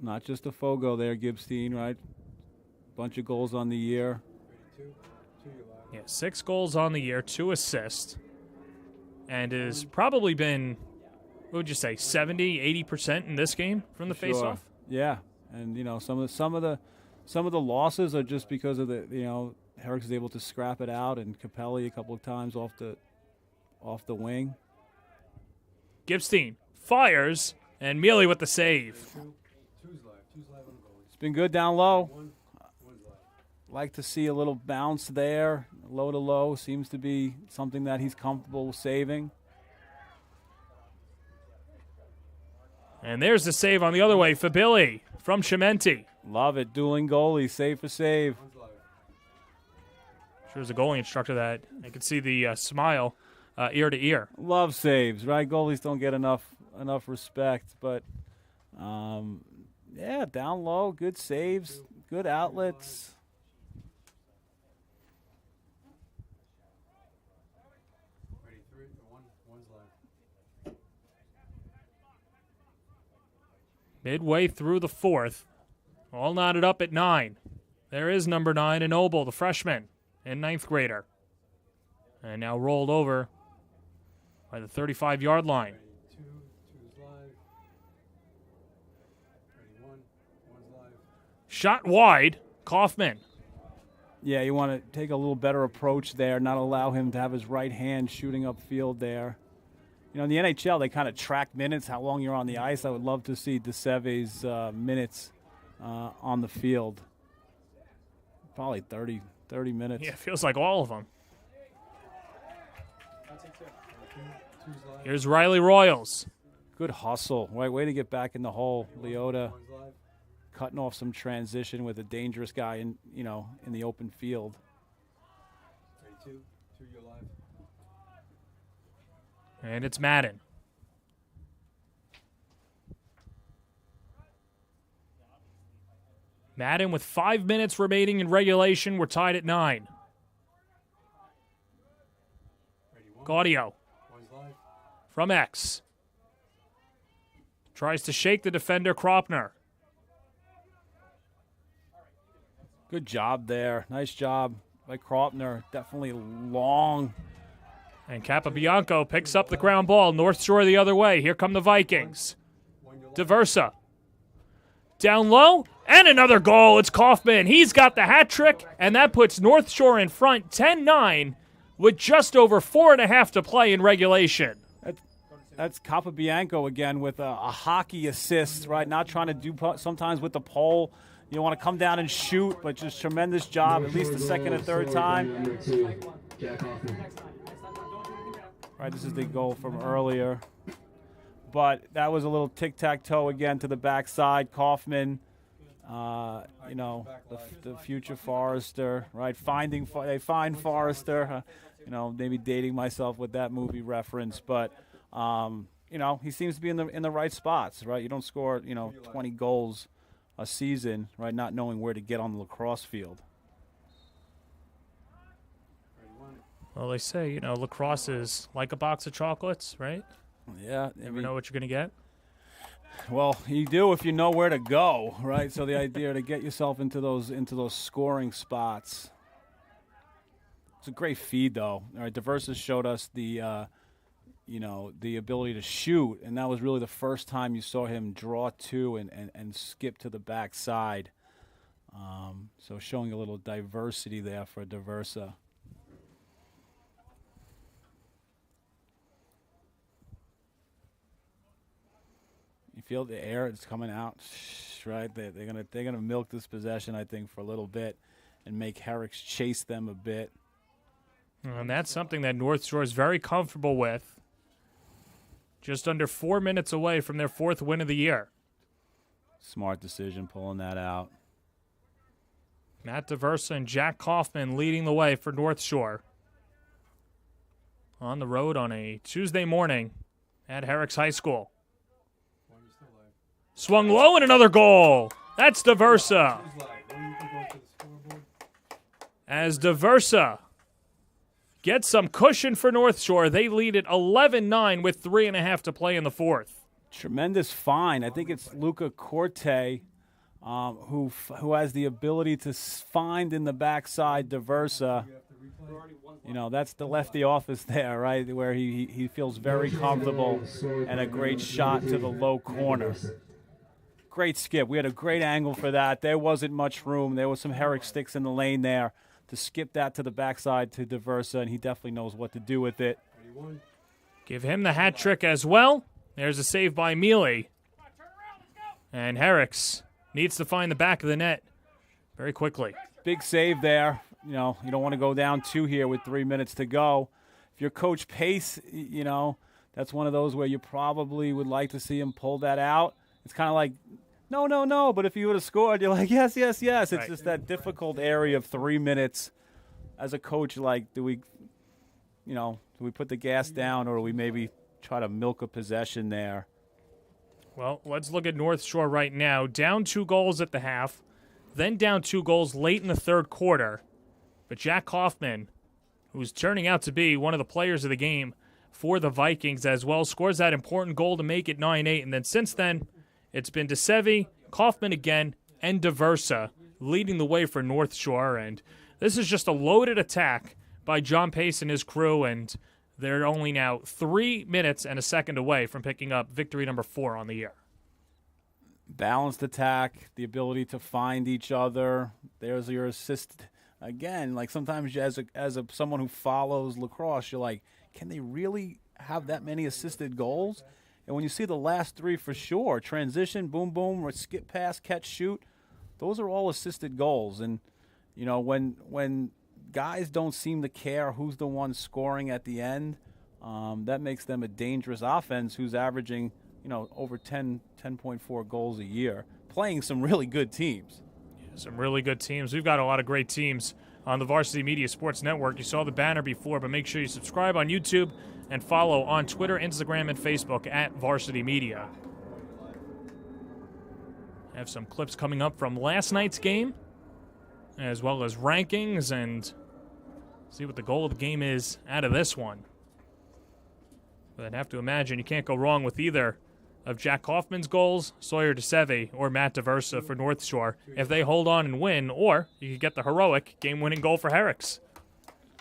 S2: Not just a Fogo there, Gibstein, right? Bunch of goals on the year.
S1: Yeah, 6 goals on the year, 2 assists. And has probably been, what would you say, 70, 80% in this game from the faceoff?
S2: Yeah, and some of the losses are just because of Herricks is able to scrap it out, and Capelli a couple of times off the wing.
S1: Gibstein fires, and Mealy with the save.
S2: It's been good down low. Like to see a little bounce there. Low to low seems to be something that he's comfortable saving.
S1: And there's the save on the other way for Billy from Chimenti.
S2: Love it. Dueling goalie, save for save.
S1: Sure, as a goalie instructor that I could see the smile ear to ear.
S2: Love saves, right? Goalies don't get enough respect, but yeah, down low, good saves, good outlets.
S1: Midway through the fourth, all knotted up at 9. There is number 9, Noble, the freshman and 9th grader. And now rolled over by the 35-yard line. Shot wide, Kaufman.
S2: Yeah, you want to take a little better approach there, not allow him to have his right hand shooting upfield there. In the NHL, they kind of track minutes, how long you're on the ice. I would love to see DeSevi's minutes on the field. Probably 30 minutes.
S1: Yeah, it feels like all of them. Here's Riley Royals.
S2: Good hustle. Right way to get back in the hole. Leota cutting off some transition with a dangerous guy in the open field.
S1: And it's Madden. Madden with 5 minutes remaining in regulation. We're tied at 9. Gaudio from X. Tries to shake the defender, Kropner.
S2: Good job there. Nice job by Kropner. Definitely long.
S1: And Capobianco picks up the ground ball. North Shore the other way. Here come the Vikings. Diversa. Down low. And another goal. It's Kaufman. He's got the hat trick. And that puts North Shore in front 10-9 with just over 4.5 to play in regulation.
S2: That's Capobianco again with a hockey assist, right? Not trying to do sometimes with the pole. You want to come down and shoot, but just tremendous job, at least the second and third time. Right, this is the goal from earlier. But that was a little tic-tac-toe again to the backside. Kaufman, you know, the future Forrester, right? They find Forrester. You know, maybe dating myself with that movie reference, but you know, he seems to be in the right spots, right? You don't score, 20 goals a season, right? Not knowing where to get on the lacrosse field.
S1: Well, they say, lacrosse is like a box of chocolates, right?
S2: Yeah.
S1: Never know what you're going to get.
S2: Well, you do if you know where to go, right? So the idea to get yourself into those scoring spots. It's a great feed, though. All right, Diversa showed us the ability to shoot, and that was really the first time you saw him draw to and skip to the backside. So showing a little diversity there for Diversa. You feel the air is coming out, right? They're gonna milk this possession, I think, for a little bit, and make Herricks chase them a bit.
S1: And that's something that North Shore is very comfortable with. Just under 4 minutes away from their 4th win of the year.
S2: Smart decision pulling that out.
S1: Matt Diversa and Jack Kaufman leading the way for North Shore. On the road on a Tuesday morning at Herricks High School. Swung low and another goal. That's Diversa. As Diversa gets some cushion for North Shore, they lead it 11-9 with 3.5 to play in the 4th.
S2: Tremendous find. I think it's Luca Corte who has the ability to find in the backside Diversa. That's the lefty office there, right, where he feels very comfortable, and a great shot to the low corner. Great skip. We had a great angle for that. There wasn't much room. There was some Herrick sticks in the lane there to skip that to the backside to Diversa, and he definitely knows what to do with it.
S1: Give him the hat trick as well. There's a save by Mealy. And Herricks needs to find the back of the net very quickly.
S2: Big save there. You don't want to go down 2 here with 3 minutes to go. If you're Coach Pace, that's one of those where you probably would like to see him pull that out. It's kind of like, no, but if you would have scored, you're like, yes. It's right. Just that difficult area of 3 minutes. As a coach, like, do we put the gas down, or do we maybe try to milk a possession there?
S1: Well, let's look at North Shore right now. Down 2 goals at the half, then down 2 goals late in the 3rd quarter. But Jack Kaufman, who's turning out to be one of the players of the game for the Vikings as well, scores that important goal to make it 9-8. And then since then, it's been DeSevi, Kaufman again, and Diversa leading the way for North Shore. And this is just a loaded attack by John Pace and his crew, and they're only now 3 minutes and a second away from picking up victory number 4 on the year.
S2: Balanced attack, the ability to find each other. There's your assist. Again, like sometimes as someone who follows lacrosse, you're like, can they really have that many assisted goals? And when you see the last 3 for sure, transition, boom, boom, or skip pass, catch, shoot, those are all assisted goals. And, when guys don't seem to care who's the one scoring at the end, that makes them a dangerous offense who's averaging, over 10.4 goals a year, playing some really good teams.
S1: Yeah, some really good teams. We've got a lot of great teams on the Varsity Media Sports Network. You saw the banner before, but make sure you subscribe on YouTube and follow on Twitter, Instagram, and Facebook at Varsity Media. I have some clips coming up from last night's game, as well as rankings, and see what the goal of the game is out of this one. But I'd have to imagine you can't go wrong with either of Jack Kaufman's goals, Sawyer DeSeve, or Matt DeVersa for North Shore if they hold on and win, or you could get the heroic game-winning goal for Herricks,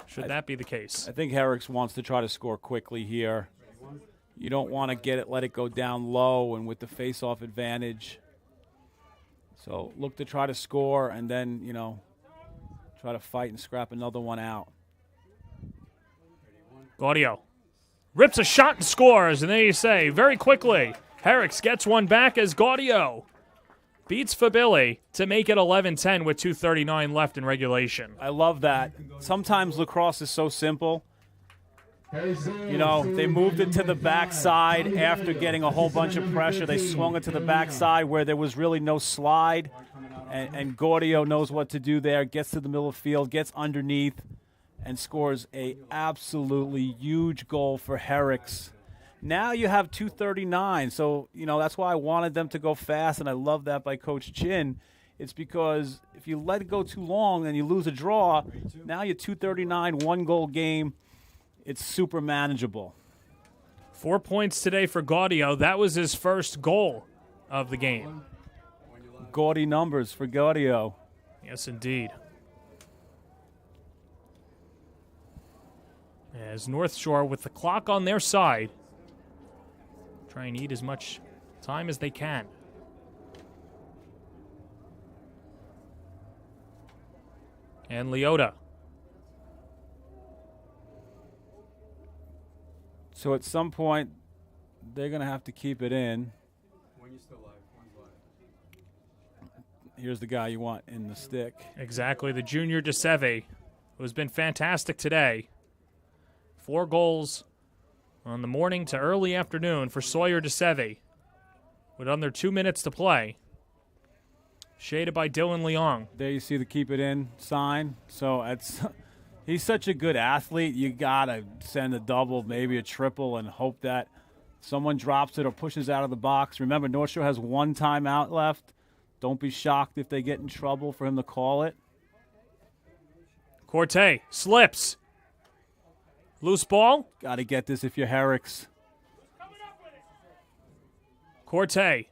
S1: should that be the case.
S2: I think Herricks wants to try to score quickly here. You don't want to let it go down low and with the face-off advantage. So look to try to score and then, try to fight and scrap another one out.
S1: Gaudio rips a shot and scores, and there you say, very quickly, Herricks gets one back as Gaudio beats Fabilli to make it 11-10 with 2:39 left in regulation.
S2: I love that. Sometimes lacrosse is so simple. They moved it to the backside after getting a whole bunch of pressure. They swung it to the backside where there was really no slide, and Gaudio knows what to do there, gets to the middle of the field, gets underneath, and scores a absolutely huge goal for Herricks. Now you have 2:39, so, that's why I wanted them to go fast, and I love that by Coach Chin. It's because if you let it go too long and you lose a draw, now you're 2:39, one-goal game. It's super manageable.
S1: 4 points today for Gaudio. That was his first goal of the game.
S2: Gaudy numbers for Gaudio.
S1: Yes, indeed. As North Shore, with the clock on their side, try and eat as much time as they can. And Leota.
S2: So at some point, they're going to have to keep it in.
S4: When you're still live, one's live.
S2: Here's the guy you want in the stick.
S1: Exactly, the junior DeSeve, who has been fantastic today. 4 goals on the morning to early afternoon for Sawyer DeSeve, with under 2 minutes to play. Shaded by Dylan Leong.
S2: There you see the keep it in sign. So he's such a good athlete. You got to send a double, maybe a triple, and hope that someone drops it or pushes out of the box. Remember, North Shore has 1 timeout left. Don't be shocked if they get in trouble for him to call it.
S1: Corte slips. Loose ball.
S2: Got to get this if you're Herricks.
S1: Corte.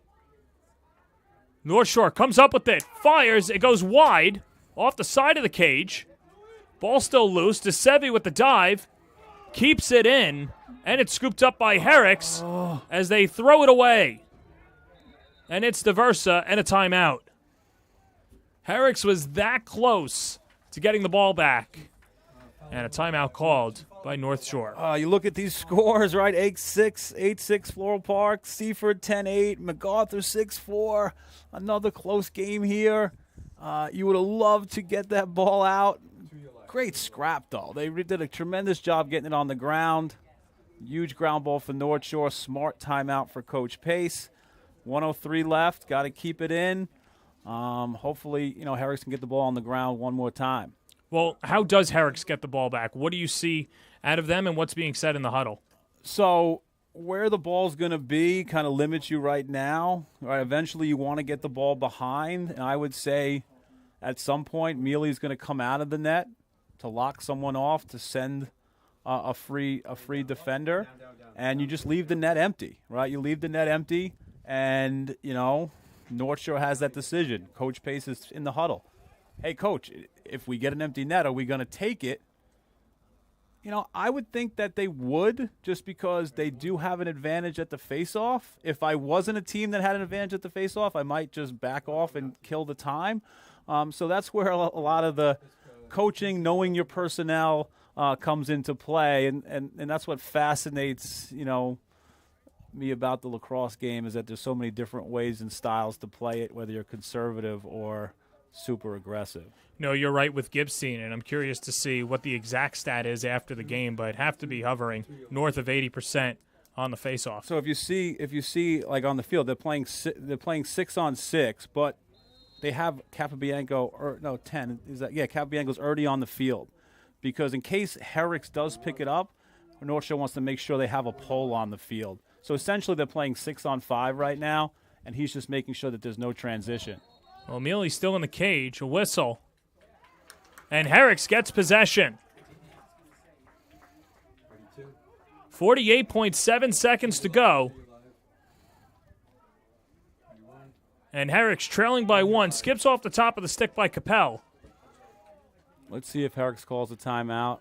S1: North Shore comes up with it. Fires. It goes wide off the side of the cage. Ball still loose. DeSeve with the dive. Keeps it in. And it's scooped up by Herricks as they throw it away. And it's DeVersa and a timeout. Herricks was that close to getting the ball back. And a timeout called by North Shore.
S2: You look at these scores, right? 8-6 Floral Park. Seaford 10-8. MacArthur 6-4. Another close game here. You would have loved to get that ball out. Great scrap, though. They did a tremendous job getting it on the ground. Huge ground ball for North Shore. Smart timeout for Coach Pace. 1:03 left. Got to keep it in. Hopefully, Herricks can get the ball on the ground one more time.
S1: Well, how does Herricks get the ball back? What do you see out of them and what's being said in the huddle?
S2: So where the ball's going to be kind of limits you right now. Right? Eventually you want to get the ball behind. And I would say at some point Mealy's going to come out of the net to lock someone off, to send a free defender. And you just leave the net empty, right? You leave the net empty and, North Shore has that decision. Coach Pace is in the huddle. Hey, Coach, if we get an empty net, are we going to take it? I would think that they would, just because they do have an advantage at the face-off. If I wasn't a team that had an advantage at the face-off, I might just back off and kill the time. So that's where a lot of the coaching, knowing your personnel, comes into play. And that's what fascinates, me about the lacrosse game, is that there's so many different ways and styles to play it, whether you're conservative or super aggressive.
S1: No, you're right with Gibson, and I'm curious to see what the exact stat is after the game, but have to be hovering north of 80% on the faceoff.
S2: So if you see like on the field, they're playing 6-on-6, but they have Capobianco, or no, 10 is that? Yeah, Capobianco's already on the field, because in case Herricks does pick it up, North Shore wants to make sure they have a pole on the field. So essentially, they're playing 6-on-5 right now, and he's just making sure that there's no transition.
S1: Well, Mealy's still in the cage. A whistle. And Herricks gets possession. 48.7 seconds to go. And Herricks trailing by 1. Skips off the top of the stick by Capel.
S2: Let's see if Herricks calls a timeout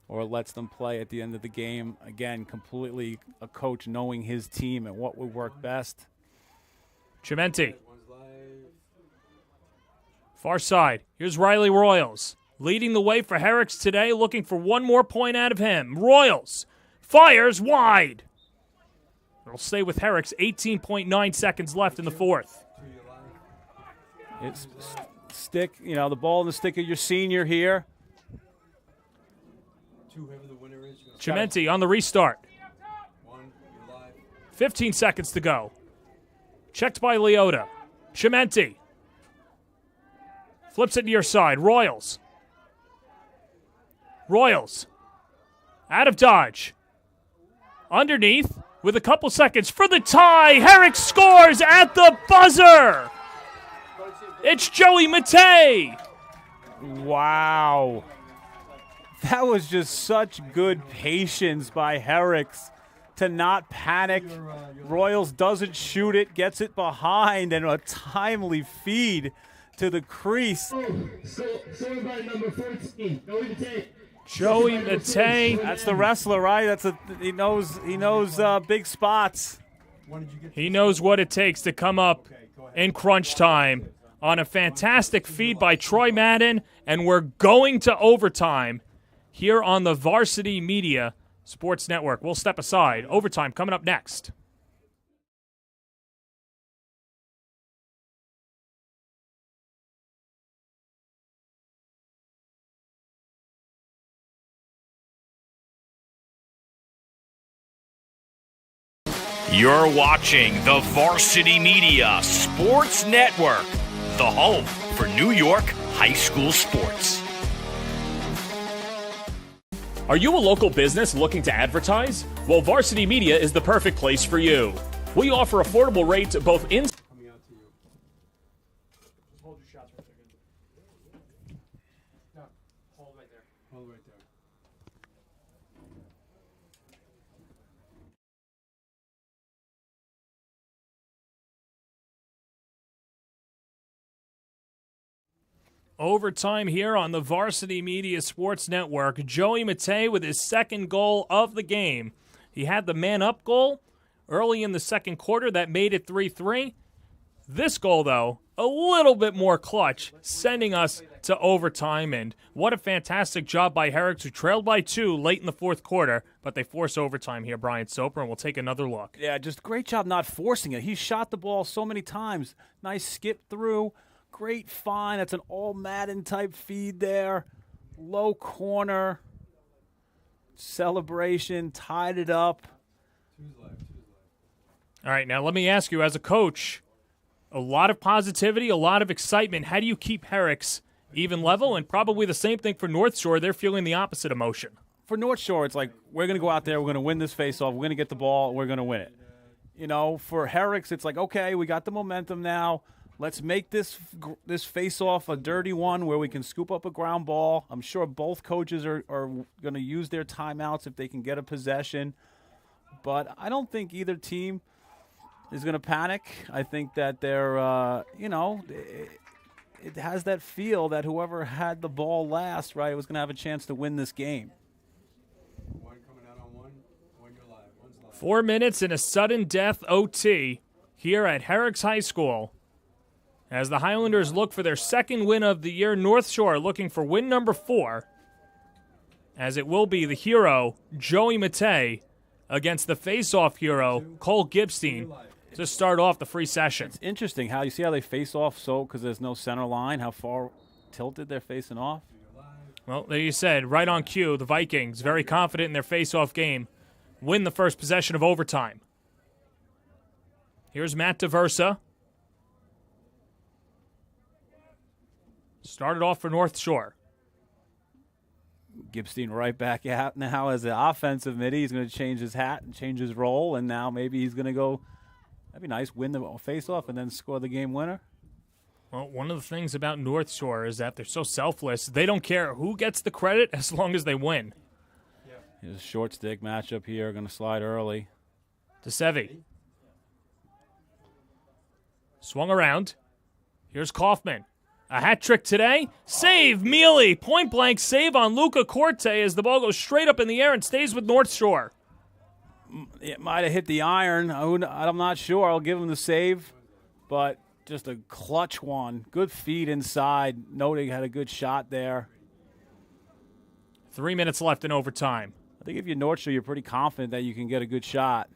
S2: or lets them play at the end of the game. Again, completely a coach knowing his team and what would work best.
S1: Chimenti. Far side. Here's Riley Royals. Leading the way for Herricks today, looking for one more point out of him. Royals fires wide. It'll stay with Herricks. 18.9 seconds left in the fourth.
S2: It's stick, the ball in the stick of your senior here.
S1: Chimenti on the restart. 15 seconds to go. Checked by Leota. Chimenti. Flips it near side. Royals. Out of dodge. Underneath with a couple seconds for the tie. Herricks scores at the buzzer. It's Joey Matei.
S2: Wow. That was just such good patience by Herricks to not panic. Royals doesn't shoot it, gets it behind, and a timely feed to the crease.
S5: Scored by number 14,
S1: Joey Matei.
S2: That's the wrestler, right? He knows big spots.
S1: He knows what it takes to come up in crunch time on a fantastic feed by Troy Madden, and we're going to overtime here on the Varsity Media Sports Network. We'll step aside. Overtime coming up next.
S7: You're watching the Varsity Media Sports Network, the home for New York high school sports. Are you a local business looking to advertise? Well, Varsity Media is the perfect place for you. We offer affordable rates both in...
S4: Coming out to you. Just hold your shots for a second. No, hold right there. Hold right there.
S1: Overtime here on the Varsity Media Sports Network. Joey Matei with his second goal of the game. He had the man-up goal early in the second quarter that made it 3-3. This goal, though, a little bit more clutch, sending us to overtime. And what a fantastic job by Herricks, who trailed by 2 late in the fourth quarter, but they force overtime here, Brian Soper, and we'll take another look.
S2: Yeah, just great job not forcing it. He shot the ball so many times. Nice skip through. Great find. That's an all-Madden type feed there. Low corner. Celebration. Tied it up.
S1: All right, now let me ask you, as a coach, a lot of positivity, a lot of excitement. How do you keep Herricks even level? And probably the same thing for North Shore. They're feeling the opposite emotion.
S2: For North Shore, it's like, we're going to go out there, we're going to win this face-off, we're going to get the ball, we're going to win it. For Herricks, it's like, okay, we got the momentum now. Let's make this face-off a dirty one where we can scoop up a ground ball. I'm sure both coaches are going to use their timeouts if they can get a possession. But I don't think either team is going to panic. I think that they're, it has that feel that whoever had the ball last, right, was going to have a chance to win this game.
S4: One coming out on one you're live. One's live.
S1: 4 minutes in a sudden death OT here at Herricks High School. As the Highlanders look for their second win of the year, North Shore looking for win number 4, as it will be the hero, Joey Matei, against the face-off hero, Cole Gibstein, to start off the free session.
S2: It's interesting how you see how they face off because there's no center line, how far tilted they're facing off.
S1: Well, there you said, right on cue, the Vikings, very confident in their face-off game, win the first possession of overtime. Here's Matt DeVersa. Started off for North Shore.
S2: Gibstein right back out now as the offensive midi. He's going to change his hat and change his role, and now maybe he's going to go, that'd be nice, win the face-off and then score the game winner.
S1: Well, one of the things about North Shore is that they're so selfless. They don't care who gets the credit as long as they win.
S2: Here's a short stick matchup here, going to slide early.
S1: DeSevi. Swung around. Here's Kaufman. A hat trick today. Save, Mealy. Point-blank save on Luca Corte as the ball goes straight up in the air and stays with North Shore.
S2: It might have hit the iron. I'm not sure. I'll give him the save, but just a clutch one. Good feed inside. Noting had a good shot there.
S1: 3 minutes left in overtime.
S2: I think if you're North Shore, you're pretty confident that you can get a good shot.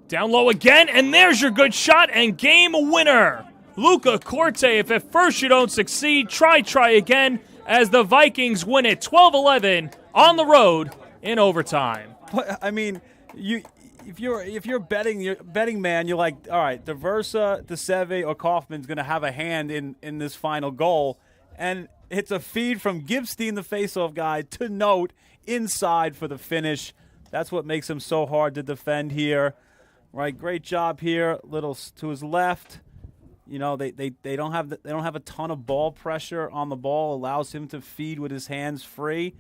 S1: Down low again, and there's your good shot and game winner. Luca Corte, if at first you don't succeed, try again as the Vikings win it 12-11 on the road in overtime.
S2: But, I mean, if you're betting man, you're like, all right, DeVersa, DeSeve, or Kaufman's going to have a hand in this final goal. And it's a feed from Gibstein, the faceoff guy, to Note inside for the finish. That's what makes him so hard to defend here. Right, great job here. Little to his left. You know, they don't have a ton of ball pressure on the ball. Allows him to feed with his hands free.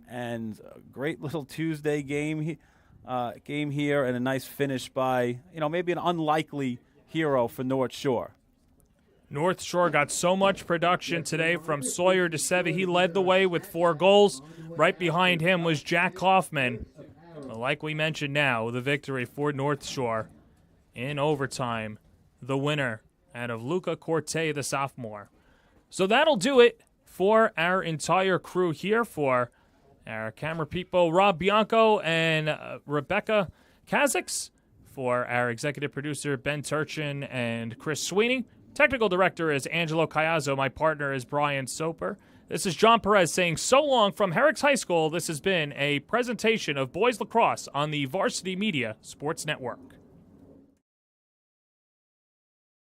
S2: And a great little Tuesday game here, and a nice finish by, maybe an unlikely hero for North Shore.
S1: North Shore got so much production today from Sawyer DeSeve. He led the way with 4 goals. Right behind him was Jack Kaufman. Like we mentioned now, the victory for North Shore in overtime. The winner out of Luca Corte, the sophomore. So that'll do it for our entire crew here, for our camera people, Rob Bianco and Rebecca Kaziks, for our executive producer, Ben Turchin and Chris Sweeney. Technical director is Angelo Caiazzo. My partner is Brian Soper. This is John Perez saying so long from Herricks High School. This has been a presentation of boys lacrosse on the Varsity Media Sports Network.